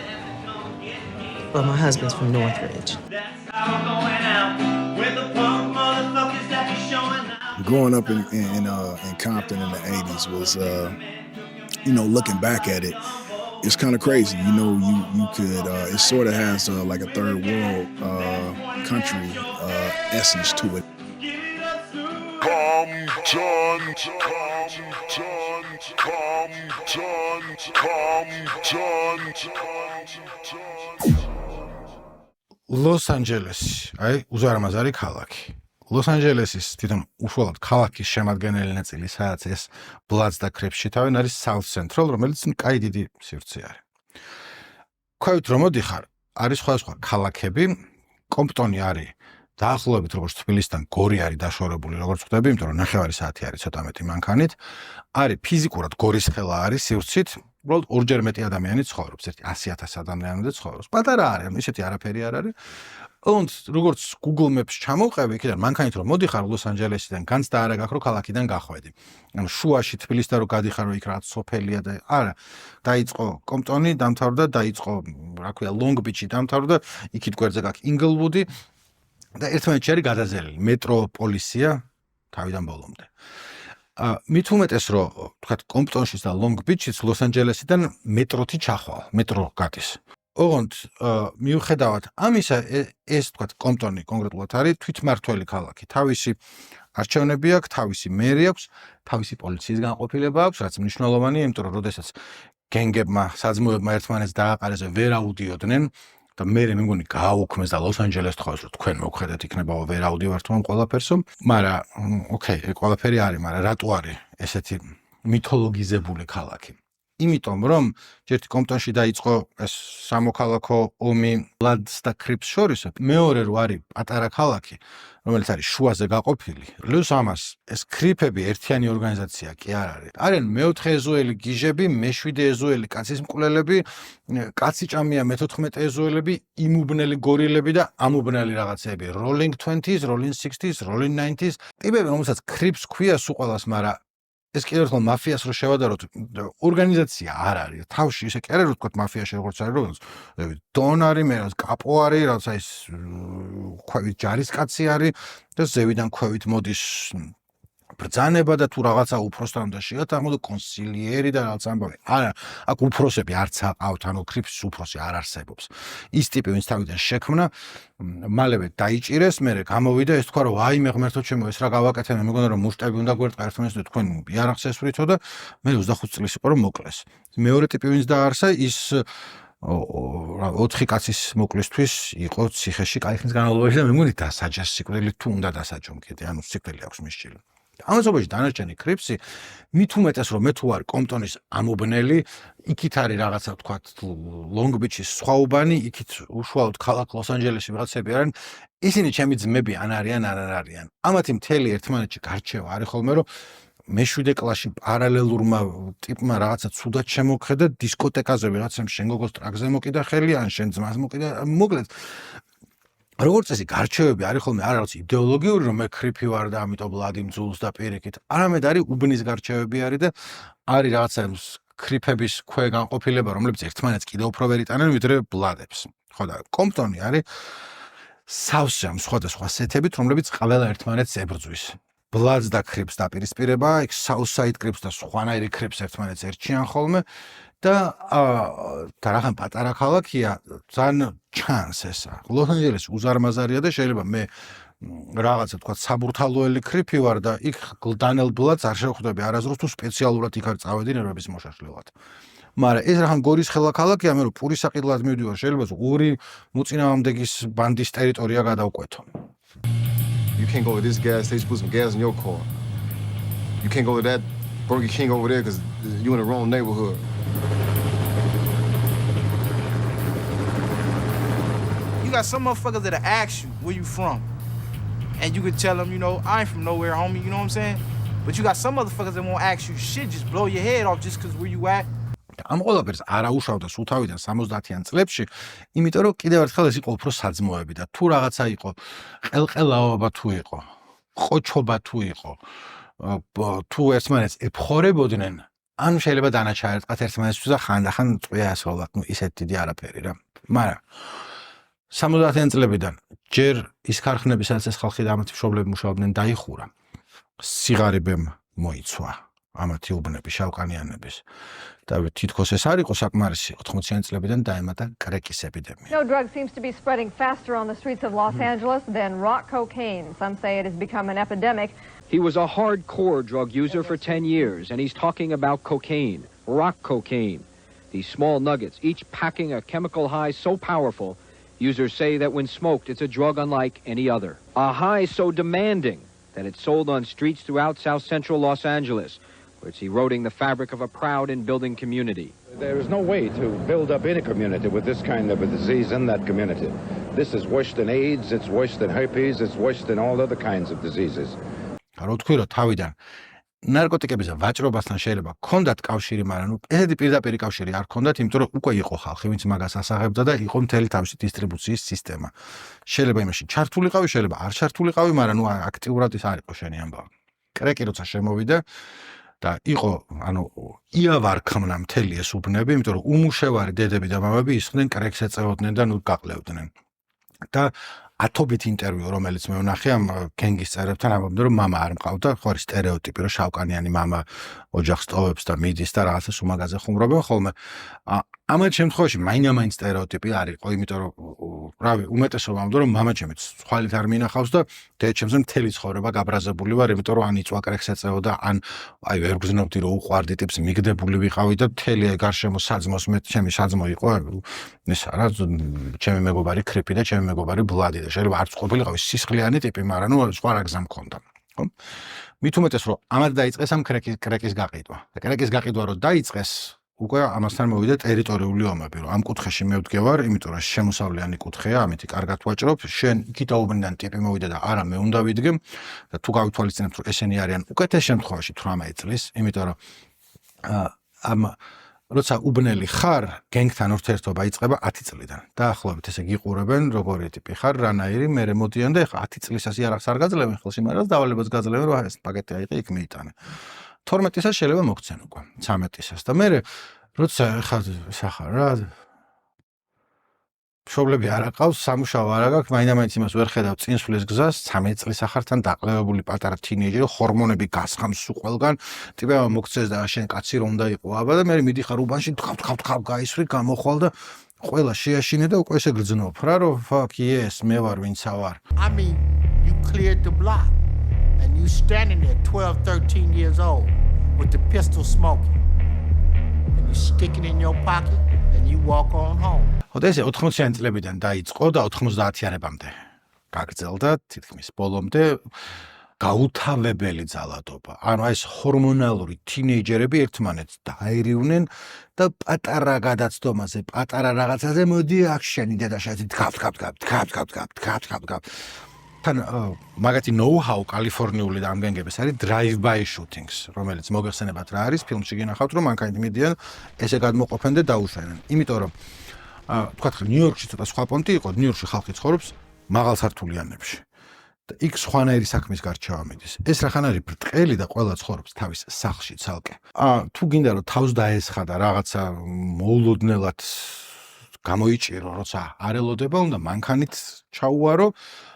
Speaker 16: but my husband's from Northridge.
Speaker 12: That's how I'm going out with the punk motherfuckers that be showing out.
Speaker 17: Growing up in Compton in the 80s was, looking back at it, it's kind of crazy. You could, it sort of has like a third world country essence to it.
Speaker 2: Los Angeles, აი უზარმაზარი ქალაქი. Los Angeles-ის თვითონ უშუალოდ ქალაქის შემადგენელი ნაწილი, სადაც ეს Bloods და Crips-ში თავენ არის South Central, რომელიც კაი დიდი სივრცე არის. ქვევით რომ მოდიხარ, არის სხვადასხვა ქალაქები, კომპტონი არის დაახლოებით როგორც თბილისთან გორი არის დაშორებული, როგორც ხვდები, იმიტომ რომ 9 საათი არის ცოტა მეტი მანქანით. არის ფიზიკურად გორის ხელა არის სივრცით, უბრალოდ ორჯერ მეტი ადამიანი ცხოვრობს, 100,000 ადამიანი ცხოვრობს. პატარა არის, ისეთი არაფერი არ არის. Und როგორც Google Maps ჩამოვყევი, იქიდან მანქანით რომ მოდიხარ Los Angeles-დან, განც და არა გაქვს რომ ქალაქიდან გახვედი. ანუ შუაში თბილისთან რომ გადიხარ, რომ იქ რაღაც სოფელია და არა, დაიწყო კომპტონი, დამთავრდა, დაიწყო, რა ქვია, Long Beach-ი დამთავრდა, იქით გვერდზე გაქვს Inglewood-ი და ერთმანეთში არის გადაზელილი მეტროპოლისია თავიდან ბოლომდე. მით უმეტეს რომ თქვათ კომპტონშიც და ლონგ ბიჩიც ლოს-ანჯელესიდან მეტროთი ჩახვალ, მეტრო გადის. ოღონდ მიუხედავად ამისა ეს თქვათ კომპტონი კონკრეტულად არის თვითმმართველი ქალაქი. თავისი არჩევნები აქვს, თავისი მერი აქვს, თავისი პოლიციის განყოფილება აქვს, რაც მნიშვნელოვანია, იმიტომ რომ როდესაც გენგებმა, საძმოებმა ერთმანეთს დააყარეს და ვერ აუდიოდნენ და მე მეგონი გააუქმეს და ლოს-ანჯელეს თხოვეს რომ თქვენ მოგხედეთ იქნება ვერ აუდივართ ამ ყველაფერსო, მაგრამ ოკეი, ყველაფერი არის, მაგრამ რატო არის ესეთი მითოლოგიზებული ქალაქი? იმიტომ რომ ჯერტი კომპტონში დაიწყო ეს სამოქალაქო ომი ბლადს და კრიპს შორის, მეორე რო არის პატარა ქალაქი, რომელიც არის შუაზე გაყოფილი. პლუს ამას ეს კრიპები ერთიანი ორგანიზაცია კი არ არის. არიან მეოთხე ეზოელი გიჟები, მეშვიდე ეზოელი კაცის მკვლელები, კაცი ჭამია მე-14 ეზოელები, იმუბნელი გორილები და ამუბნელი რაღაცეები. Rolling 20s, Rolling 60s, Rolling 90s. ტიპები, რომელსაც კრიპს ქვია სულ ყველას, მაგრამ ეს კიდევ ერთხელ მაფიას რო შევადაროთ, ორგანიზაცია არ არის. თავში ისე კი არის, რომ თქვა მაფიაში როგორც არის, როგორც დონ არის, მე რაღაც კაპო არის, რაღაცა ის ქვევით ჯარისკაცი არის და ზევიდან ქვევით მოდის ბრძანება და თუ რაღაცა უფროსთან და შეათანხმო და კონსილიერი და რაღაც ამბავი. არა, აქ უფროსები არც აყავთ, ანუ კრიპს უფროსი არ არსებობს. ის ტიპი ვინც თავიდან შექმნა, მალევე დაიჭირეს, მერე გამოვიდა ეს თქვა რომ აი მე ღმერთო ჩემო ეს რა გავაკეთე, მე მეგონა რომ მუშტები უნდა გვერდყა ერთმანეთს და თქვენ იარაღს ესვრითო და მე 25 წლის იყო რომ მოკლეს. მეორე ტიპი ვინც დაარსა ის 4 კაცის მოკლისთვის იყო ციხეში კაი ხნის განმავლობაში და მე მგონი დასაჯეს სიკვდილით თუ უნდა დასაჯომ კიდე, ანუ სიკვდილი აქვს მისჭილი. ამასობაში დანარჩენი კრიპსი მით უმეტეს რომ მე თუ არ კომპტონის ამობნელი, იქით არის რაღაცა თქვა ლონგ ბიჩის სხვაუბანი, იქით უშუალოდ ქალაქ ლოს-ანჯელესში რაღაცები არიან, ისინი ჩემი ძმები ან არიან ან არ არიან. ამათი მთელი ერთმანეთში გარჩევა არის ხოლმე რომ მე-7 კლასში პარალელურმა ტიპმა რაღაცა ცუდად შემოგხედა დისკოტეკაზე ვიღაცამ შენ გოგოს ტრაკზე მოკიდა ხელი ან შენ ძმას მოკიდა, მოკლედ როგორც წესი გარჩევები არის ხოლმე არ არის იდეოლოგიური რომ მე კრიპი ვარ და ამიტომ ბლადი მძულს და პირიქით. არამედ არის უბნის გარჩევები არის და არის რაღაცა კრიპების ქვე განყოფილება, რომლებიც ერთმანეთს კიდევ უფრო ვერ იტანენ ვიდრე ბლადებს. ხო და კომპტონი არის სავსე ამ სხვადასხვა სეთებით, რომლებიც ყველა ერთმანეთს ებრძვის. ბლადს და კრიპს დაპირისპირება, იქ საუსაიდ კრიპს და სხვანაირი კრიპს ერთმანეთს ერჩიან ხოლმე და რახან პატარა ქალაქია, ძალიან ჩანს ესა. ლოს-ანჯელესი უზარმაზარია და შეიძლება მე რაღაცა თქვა საბურთალოელი კრიპი ვარ და იქ გლდანელ ბლადს არ შევხვდები არასდროს თუ სპეციალურად იქ არ წავედი ნერვების მოშაშლილად. მაგრამ ეს რახან გორის ხელა ქალაქია, მე რომ პურის საყიდლად მივდივარ, შეიძლება ორი მოწინააღმდეგის ბანდის ტერიტორია გადავკვეთო.
Speaker 18: You can't go to this gas station, put some gas in your car. You can't go to that Burger King over there because you're in the wrong neighborhood.
Speaker 19: You got some motherfuckers that'll ask you where you from. And you could tell them, you know, I ain't from nowhere, homie, you know what I'm saying? But you got some motherfuckers that won't ask you shit, just blow your head off just because where you at.
Speaker 2: ამ ყველაფერს არ აუშავდა სულ თავიდან 70-იან წლებში, იმიტომ რომ კიდევ ერთხელ ეს იყო უფრო საძმოები და თუ რაღაცა იყო, ყელყელაობა თუ იყო, ყოჩობა თუ იყო, თუ ერთმანეთს ებხორებოდნენ, ან შეიძლება დანაჩაერტყათ ერთმანეთს და ხანდახან წვია ასრულოთ, ну ისეთ დიდი არაფერი რა. მაგრამ 70-იან წლებიდან ჯერ ის ქარხნები, სადაც ეს ხალხი და ამათი მშობლები მუშაობდნენ, დაიხურა. სიღარიბემ მოიცვა ამათი უბნები შავკანიანების. და თითქოს ეს არ იყო საკმარისი 80-იან წლებიდან დაემატა კრეკის ეპიდემია.
Speaker 20: No drug seems to be spreading faster on the streets of Los Angeles than rock cocaine. Some say it has become an epidemic.
Speaker 21: He was a hardcore drug user for 10 years, and he's talking about cocaine, rock cocaine. These small nuggets, each packing a chemical high so powerful, users say that when smoked, it's a drug unlike any other. A high so demanding that it's sold on streets throughout South Central Los Angeles, where it's eroding the fabric of a proud and building community.
Speaker 22: There is no way to build up any community with this kind of a disease in that community. This is worse than AIDS, it's worse than herpes, it's worse than all other kinds of diseases.
Speaker 2: რო თქვი რომ თავიდან ნარკოტიკების ვაჭრობასთან შეიძლება ქონდათ კავშირი, მაგრამ ნუ ესეთი პირდაპირი კავშირი არ ქონდათ, იმიტომ რომ უკვე იყო ხალხი, ვინც მაგას ასაღებდა და იყო მთელი თავისი დისტრიბუციის სისტემა. შეიძლება იმაში ჩართულიყავი, შეიძლება არ ჩართულიყავი, მაგრამ ნუ აქტიურად ის არ იყო შენი ამბავი. კრეკი როცა შემოვიდა და იყო, ანუ იავარქმნა მთელი ეს უბნები, იმიტომ რომ უმუშევარი დედები და მამები ისხდნენ კრეკს ეწეოდნენ და ნუ გაყლევდნენ. და ათობით ინტერვიუ, რომელიც მე ვნახე ამ გენგის წევრებთან, ამბობდნენ, რომ მამა არ მყავდა, ხო არის სტერეოტიპი, რომ შავკანიანი მამა ოჯახს ტოვებს და მიდის და რაღაცა სუმაგაზე ხუმრობენ ხოლმე. ამათ შემთხვევაში მაინც სტერეოტიპი არ იყო, იმიტომ რომ რავი, უმეტესობა ამბობს, რომ მამაჩემიც ხვალით არ მინახავს და დედაჩემზე მთელი ცხოვრება გაბრაზებული ვარ, იმიტომ რომ ან იწვაკრეხს ეწეოდა, ან აი ვერ გრძნობდი რომ უყვარდი ტიპს, მიგდებული ვიყავი და მთელი გარშემო საძმოს მე ჩემი საძმო იყო, ისა რა, ჩემი მეგობარი ქრიფი და ჩემი მეგობარი ბლადი და შეიძლება არც ყოფილიყავი სისხლიანი ტიპი, მაგრამ ნუ სხვა რა გზა მქონდა, ხო? მით უმეტეს რომ ამათ დაიწყეს ამ კრეკის გაყიდვა. და კრეკის გაყიდვა რომ დაიწყეს, უკვე ამასთან მოვიდა ტერიტორიული ომები, რომ ამ კუთხეში მე ვდგევარ, იმიტომ რომ შემოსავლიანი კუთხეა, ამითი კარგად ვაჭრობ, შენ იქით აუბრიდან ტიპი მოვიდა და არა მე უნდა ვიდგე და თუ გავითვალისწინებთ რომ ესენი არიან უკეთეს შემთხვევაში 18 წლის, იმიტომ რომ ამ როცა უბნელი ხარ, გენგთან ურთიერთობა იწყება 10 წლიდან. დაახლოებით ესე გიყურებენ, როგორი ტიპი ხარ, რანაირი, მე მოდიან და ეხლა 10 წლისას იარაღს არ გაძლევენ, ხელში მაგრამ დავალებას გაძლევენ, რომ ეს პაკეტი აიღე, იქ მიიტანე. 12-ისას შეიძლება მოგცენ უკვე, 13-ისას და მე როცა ხარ სახარ რა მშობლები არ აყავს, სამუშაო არ აქვს, მაინც იმას ვერ ხედავ წინსვლის გზას, 13 წლის ახართან დაყლევებული პატარა თინეიჯერი, ჰორმონები გასხამს სულ ყველგან, ტიპება მოგცეს და შენ კაცი რომ უნდა იყო აბა და მე მიდიხარ უბანში, თხავ გაისვრი, გამოხვალ და ყველა შეაშინე და უკვე ესე გრძნობ რა, რომ fuck yes, მე ვარ ვინცა ვარ.
Speaker 1: I mean, you cleared the block and you standing there 12, 13 years old with the pistol smoking and you stick it in your pocket and you walk on home.
Speaker 2: ხოდა ესე 80-იან წლებიდან დაიწყო და 90-იანებამდე გაგრძელდა თითქმის ბოლომდე გაუთავებელი ძალადობა. ანუ ეს ჰორმონალური თინეიჯერები ერთმანეთს დაერივნენ და პატარა გადაცდომაზე, პატარა რაღაცაზე მოდი აქ შენი დედაშაძე დგავ. თან მაგათი ნოუ-ჰაუ კალიფორნიული და ამ გენგების არის drive-by shootings, რომელიც მოგეხსენებათ რა არის, ფილმში გინახავთ რომ მანქანით მიდიან, ესე გადმოყოფენ და დაუშვენენ. იმიტომ რომ თქვათ ნიუ-იორკში ცოტა სხვა პონტი იყო, ნიუ-იორკში ხალხი ცხოვრობს მაღალ სართულიანებში. და იქ სხვანაირი საქმის გარჩევა მიდის. ეს რახან არის ბრტყელი და ყველა ცხოვრობს თავის სახლში ცალკე. თუ გინდა რომ თავს დაესხა და რაღაცა მოულოდნელად გამოიჭირო, როცა არ ელოდება, უნდა მანქანით ჩაუვარო,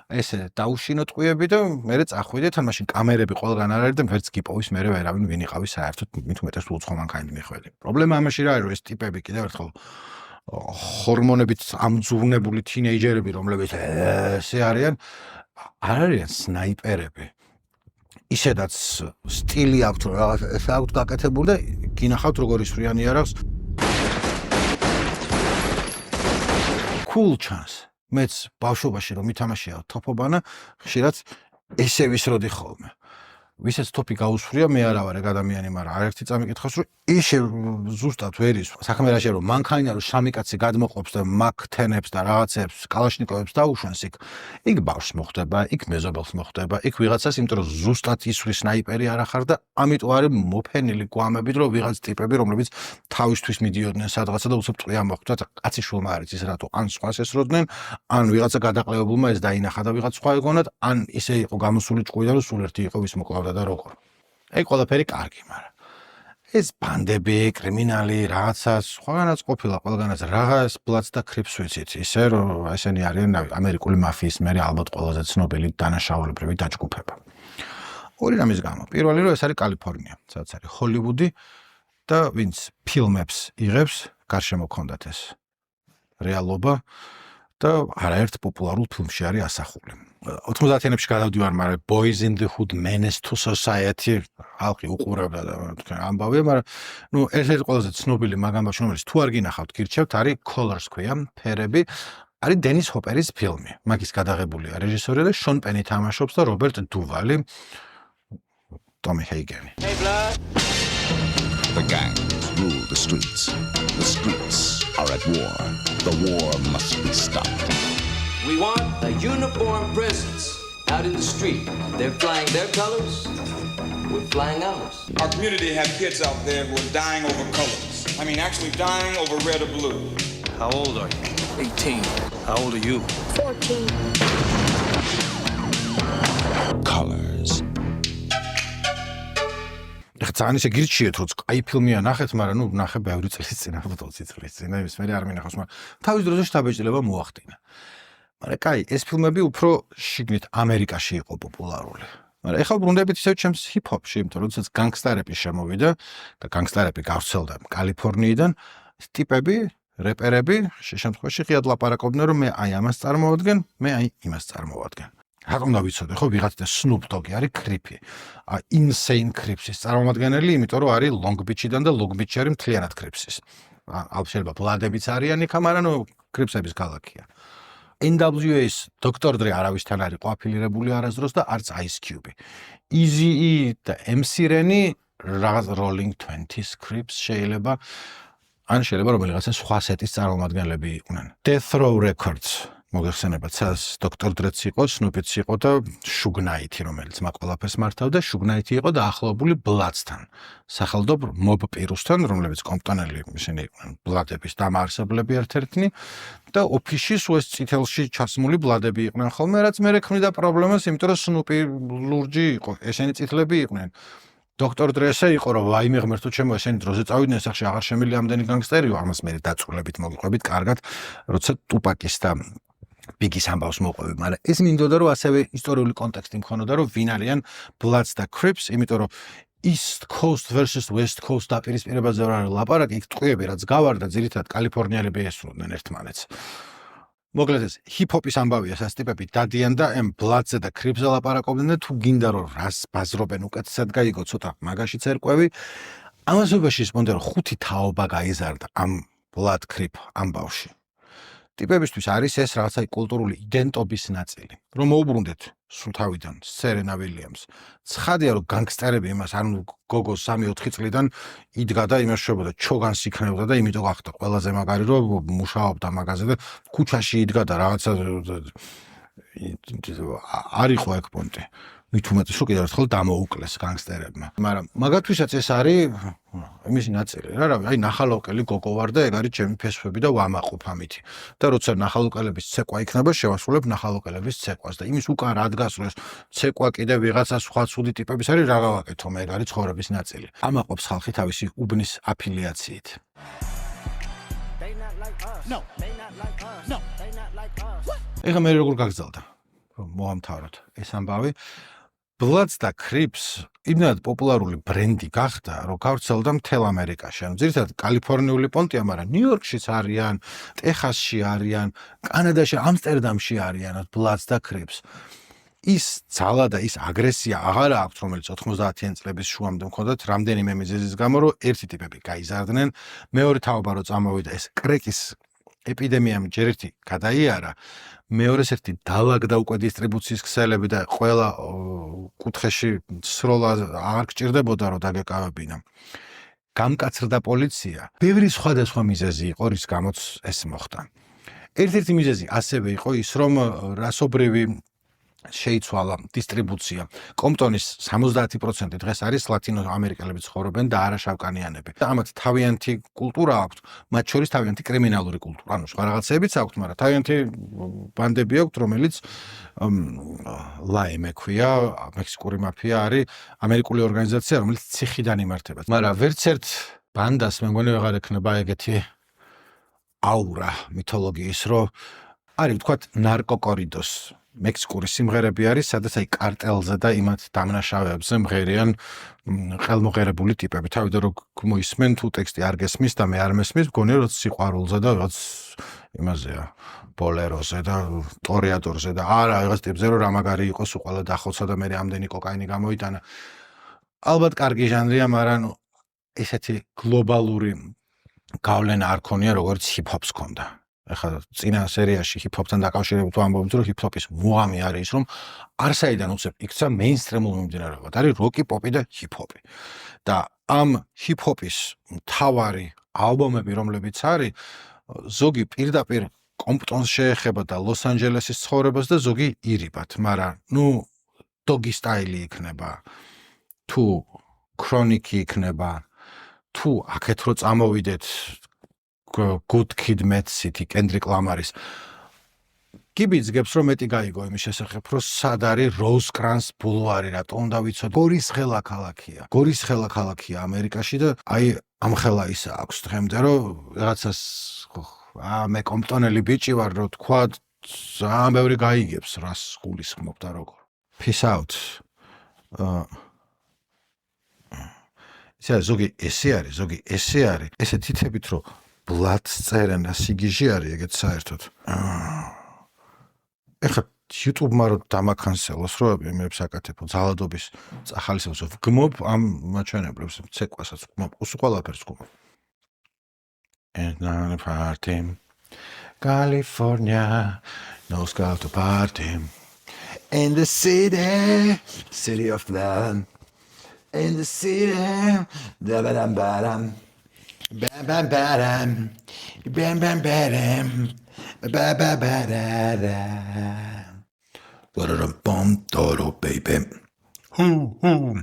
Speaker 2: ესე დაუშინო ტყვიები და მერე წახვიდე, თან მაშინ კამერები ყველგან არ არის და ვერც გიპოვის მერე ვერავინ ვინ იყავის საერთოდ მით უმეტეს უცხო მანქანით მიხვედი. პრობლემა ამაში რა არის, რომ ეს ტიპები კიდევ ერთხელ ჰორმონებით ამძურნებული თინეიჯერები, რომლებიც ესე არიან, არ არიან სნაიპერები. ისედაც სტილი აქვთ, რომ რაღაც ესე აქვთ გაკეთებული და გინახავთ როგორ ისვრიან იარაღს. Cool chance. მეც ბავშვობაში რომ მითამაშია თოფობანა, ხშირად ესე ვისროდი ხოლმე. ვისაც თოფი გაუსვრია, მე არა ვარ ეგ ადამიანი, მაგრამ არერთი წამიკითხავს, რომ ისე ზუსტად ვერ ისვა. საქმე რაშია, რომ მანქანა რომ შამი კაცი გადმოყოფს და მაქთენებს და რაღაცებს, კალაშნიკოვებს დაუშვენს იქ, იქ ბავშვს მოხდება, იქ მეზობელს მოხდება, იქ ვიღაცას, იმიტომ რომ ზუსტად ისვრი სნაიპერი არ ახარ და ამიტომ არის მოფენილი გვამებით, რომ ვიღაც ტიპები, რომლებიც თავისთვის მიდიოდნენ სადღაცა და უცებ ტყვია მოხვდათ, კაცი შულმა არის ის რატო ან სხვას ესროდნენ, ან ვიღაცა გადაყლევებულმა ეს დაინახა და ვიღაც სხვა ეგონათ, ან ისე იყო გამოსული ჭყვიდა, რომ სულ ერთი იყო ვის მოკლავდა და როგორ. ეგ ყველაფერი კარგი, მაგრამ ეს ბანდები, კრიმინალი, რაღაცა სხვაგანაც ყოფილა, ყველგანაც რაღაც ბლადს და ქრიფს ვიცით, ისე რომ ესენი არიან ამერიკული მაფიის მერე ალბათ ყველაზე ცნობილი დანაშაულებრივი დაჯგუფება. ორი რამის გამო. პირველი რომ ეს არის კალიფორნია, სადაც არის ჰოლივუდი და ვინც ფილმებს იღებს, გარშემო ქონდათ ეს რეალობა და არაერთ პოპულარულ ფილმში არის ასახული. 90-იანებში გადავდივარ, მაგრამ Boys in the Hood, Menace to Society ხალხი უყურებდა და თქვენ ამბავია, მაგრამ ნუ ერთ-ერთი ყველაზე ცნობილი მაგამ ბავშვი, რომელიც თუ არ გინახავთ, გირჩევთ, არის Colors ქვია, ფერები. არის დენის ჰოპერის ფილმი. მაგის გადაღებულია რეჟისორი და შონ პენი თამაშობს და რობერტ დუვალი, ტომი ჰეიგენი.
Speaker 3: Hey, blood.
Speaker 23: The gangs rule the streets. The streets are at war. The war must be stopped.
Speaker 3: We want a uniformed presence out in the street. They're flying their colors. We're flying ours.
Speaker 24: Our community have kids out there who are dying over colors. I mean, actually dying over red or blue.
Speaker 3: How old are you? 18. How old are you?
Speaker 23: 14. Colors.
Speaker 2: ძალიან ისე გირჩიეთ, რომ კაი ფილმია ნახეთ, მაგრამ ნუ ნახე ბევრი წლის წინ, ალბათ 20 წლის წინ, იმის მე არ მინახავს, მაგრამ თავის დროზე შთაბეჭდილება მოახდინა. მაგრამ კაი, ეს ფილმები უფრო შიგნით ამერიკაში იყო პოპულარული. მაგრამ ეხლა ბრუნდებით ისევ ჩემს ჰიპ-ჰოპში, იმიტომ რომ როდესაც განგსტერები შემოვიდა და განგსტერები გავრცელდა კალიფორნიიდან, ტიპები, რეპერები შემთხვევაში ღიად ლაპარაკობდნენ, რომ მე აი ამას წარმოვადგენ, მე აი იმას წარმოვადგენ. რატომ დავიცოდე, ხო, ვიღაცა Snoop Dogg არის Crip-ი. Insane Crips-ის წარმომადგენელი, იმიტომ რომ არის Long Beach-დან და Long Beach-ი არის მთლიანად Crips-ის. შეიძლება ბლადებიც არიან იქ, მაგრამ Crips-ების ქალაქია. NWA-ის Dr. Dre არავისთან არ იყო აფილირებული არასდროს და არც Ice Cube. Eazy-E და MC Ren-ი რაღაც Rolling 20s Crips შეიძლება ან შეიძლება რომელიღაცა სხვა სეტის წარმომადგენლები იყვნენ. Death Row Records მოგეხსენებათ, Dr. Dre-ც იყო, Snoop-იც იყო და Suge Knight-ი, რომელიც მაგ ყველაფერს მართავდა, Suge Knight-ი იყო დაახლოებული Bloods-თან. სახელდობ Mob Pirus-თან, რომლებიც კომპტონელი ისინი იყვნენ, ბლადების დამაარსებლები ერთ-ერთნი და ოფისში სუეს წითელში ჩასმული ბლადები იყვნენ ხოლმე, რაც მერე ქმნიდა პრობლემას, იმიტომ რომ Snoop-ი ლურჯი იყო, ესენი წითლები იყვნენ. Dr. Dre ესე იყო, რომ ვაიმე ღმერთო ჩემო, ესენი დროზე წავიდნენ სახში აღარ შემილი ამდენი განგსტერიო, ამას მერე დაწვრილებით მოგიყვებით კარგად, როცა Tupac-ის და Biggie-ის ამბავს მოყვები, მაგრამ ეს მინდოდა რომ ასევე ისტორიული კონტექსტი მქონოდა, რომ ვინ არიან Bloods და Crips, იმიტომ რომ East Coast versus West Coast დაპირისპირებაზე რა ლაპარაკი, იქ ტყვიები რაც გავარდა, ძირითადად კალიფორნიელები ესრულდნენ ერთმანეთს. მოკლედ ეს ჰიპ-ჰოპის ამბავია, სასტიპები დადიან და ამ Bloods-ზე და Crips-ზე ლაპარაკობდნენ და თუ გინდა რომ რას ბაზრობენ უკეთესად გაიგო ცოტა მაგაში წერკვევი, ამასობაში სპონდე რომ 5 თაობა გაიზარდა ამ Blood Crip ამბავში. ტიპებისთვის არის ეს რაღაცა კულტურული იდენტობის ნაწილი. რომ მოუბრუნდეთ სულ თავიდან Serena Williams. ცხადია რომ განგსტერები იმას ანუ გოგოს 3-4 წლიდან იდგა და იმაშობოდა ჩოგანს იქნებოდა და იმიტომ გახდა ყველაზე მაგარი რომ მუშაობდა მაგაზე და ქუჩაში იდგა და რაღაცა არისო ეგ პონტი. მით უმეტეს რომ კიდევ ერთხელ დამოუკლეს განგსტერებმა. მაგრამ მაგათვისაც ეს არის იმისი ნაწილი რა, რავი, აი ნახალოკელი გოგო ვარ და ეგ არის ჩემი ფესვები და ვამაყობ ამითი. და როცა ნახალოკელების ცეკვა იქნება, შევასრულებ ნახალოკელების ცეკვას და იმის უკან რა დგას რომ ეს ცეკვა კიდე ვიღაცა სხვა ცუდი ტიპების არის, რა გავაკეთო, მე ეგ არის ცხოვრების ნაწილი. ამაყობს ხალხი თავისი უბნის აფილიაციით. ეხლა მე როგორ გაგზავნა? მოამთავროთ ეს ამბავი. Bloods და Crips იმდენად პოპულარული ბრენდი გახდა, რომ გავრცელდა მთელ ამერიკაში. ანუ ძირითადად კალიფორნიული პონტია, მაგრამ ნიუ-იორკშიც არიან, ტეხასში არიან, კანადაში, ამსტერდამში არიან Bloods და Crips. ის ძალა და ის აგრესია აღარ აქვს, რომელიც 90-იან წლების შუამდე მქონდათ, რამდენიმე მიზეზის გამო, რომ ერთი ტიპები გაიზარდნენ, მეორე თაობა რო წამოვიდა, ეს კრეკის ეპიდემიამ ჯერ ერთი გადაიარა, მეორეს ერთი დაალაგდა უკვე დისტრიბუციის ქსელები და ყველა კუთხეში სროლა აღარ გჭირდებოდა რომ დაგეკავებინა. გამკაცრდა პოლიცია. ბევრი სხვადასხვა მიზეზი იყო, რის გამოც ეს მოხდა. ერთ-ერთი მიზეზი ასევე იყო ის, რომ რასობრივი შეიცვალა დისტრიბუცია. კომპტონის 70% დღეს არის ლათინო ამერიკელები ცხოვრობენ და არა შავკანიანები. და ამათ თავიანთი კულტურა აქვთ, მათ შორის თავიანთი კრიმინალური კულტურა. ანუ სხვა რაღაცებიც აქვთ, მაგრამ თავიანთი ბანდები აქვთ, რომელიც ლაიმ ექვია, მექსიკური მაფია არის ამერიკული ორგანიზაცია, რომელიც ციხიდან იმართება. მაგრამ ვერც ერთ ბანდას მე მგონი აღარ ექნება ეგეთი აურა მითოლოგიის, რომ არის ვთქვათ ნარკოკორიდოს მექსიკური სიმღერები არის, სადაც აი კარტელზე და იმათ დამნაშავეებზე მღერიან ხელმოღერებული ტიპები. თავიდან რომ მოისმენ თუ ტექსტი არ გესმის და მე არ მესმის, მგონია რომ სიყვარულზე და რაღაც იმაზეა, ბოლეროზე და ტორეადორზე და არა რაღაც ტიპზე რომ რა მაგარი იყოს, უყალა დახოცა და მე ამდენი კოკაინი გამოიტანა. ალბათ კარგი ჟანრია, მაგრამ ესეთი გლობალური გავლენა არ ქონია, როგორც ჰიპ-ჰოპს ქონდა. ეხლა წინა სერიაში ჰიპ-ჰოპთან დაკავშირებით ვამბობთ, რომ ჰიპ-ჰოპის მუღამი არის ის, რომ არსაიდან უცებ იქცა მეინსტრიმულ მიმდინარეობად. არის როკი, პოპი და ჰიპ-ჰოპი. და ამ ჰიპ-ჰოპის მთავარი ალბომები, რომლებიც არის, ზოგი პირდაპირ კომპტონს შეეხება და ლოს-ანჯელესის ცხოვრებას და ზოგი ირიბად, მაგრამ ნუ დოგი სტაილი იქნება, თუ ქრონიკი იქნება, თუ აქეთ რო წამოვიდეთ Good Kid, Mad City, Kendrick Lamaris. გიბიძგებს რომ მეტი გაიგო იმის შესახებ, რომ სად არის Rosecrans ბულვარი, რატომ უნდა ვიცოდე. გორის ხელაქალაქია. გორის ხელაქალაქია ამერიკაში და აი ამ ხელა ისა აქვს დღემდე, რომ რაღაცას მე კომპტონელი ბიჭი ვარ, რომ თქვა ძალიან ბევრი გაიგებს რას გულისხმობ და როგორ. Peace out. ზოგი ესე არის, ესე თითებით რომ ბლადს წერენ და სიგიჟე არის ეგეთ საერთოდ. ეხლა YouTube-მა რომ დამაკანსელოს რო იმებს აკეთებ ძალადობის წახალისებს ვგმობ ამ მაჩვენებლებს ცეკვასაც ვგმობ ყველაფერს ვგმობ. And now the party California knows how to party in the city of love. In the city, da ba dam ba dam, bam bam ba dam, bam bam ba dam, ba ba ba da da. Ba da dum bum, baby. Hoo hoo.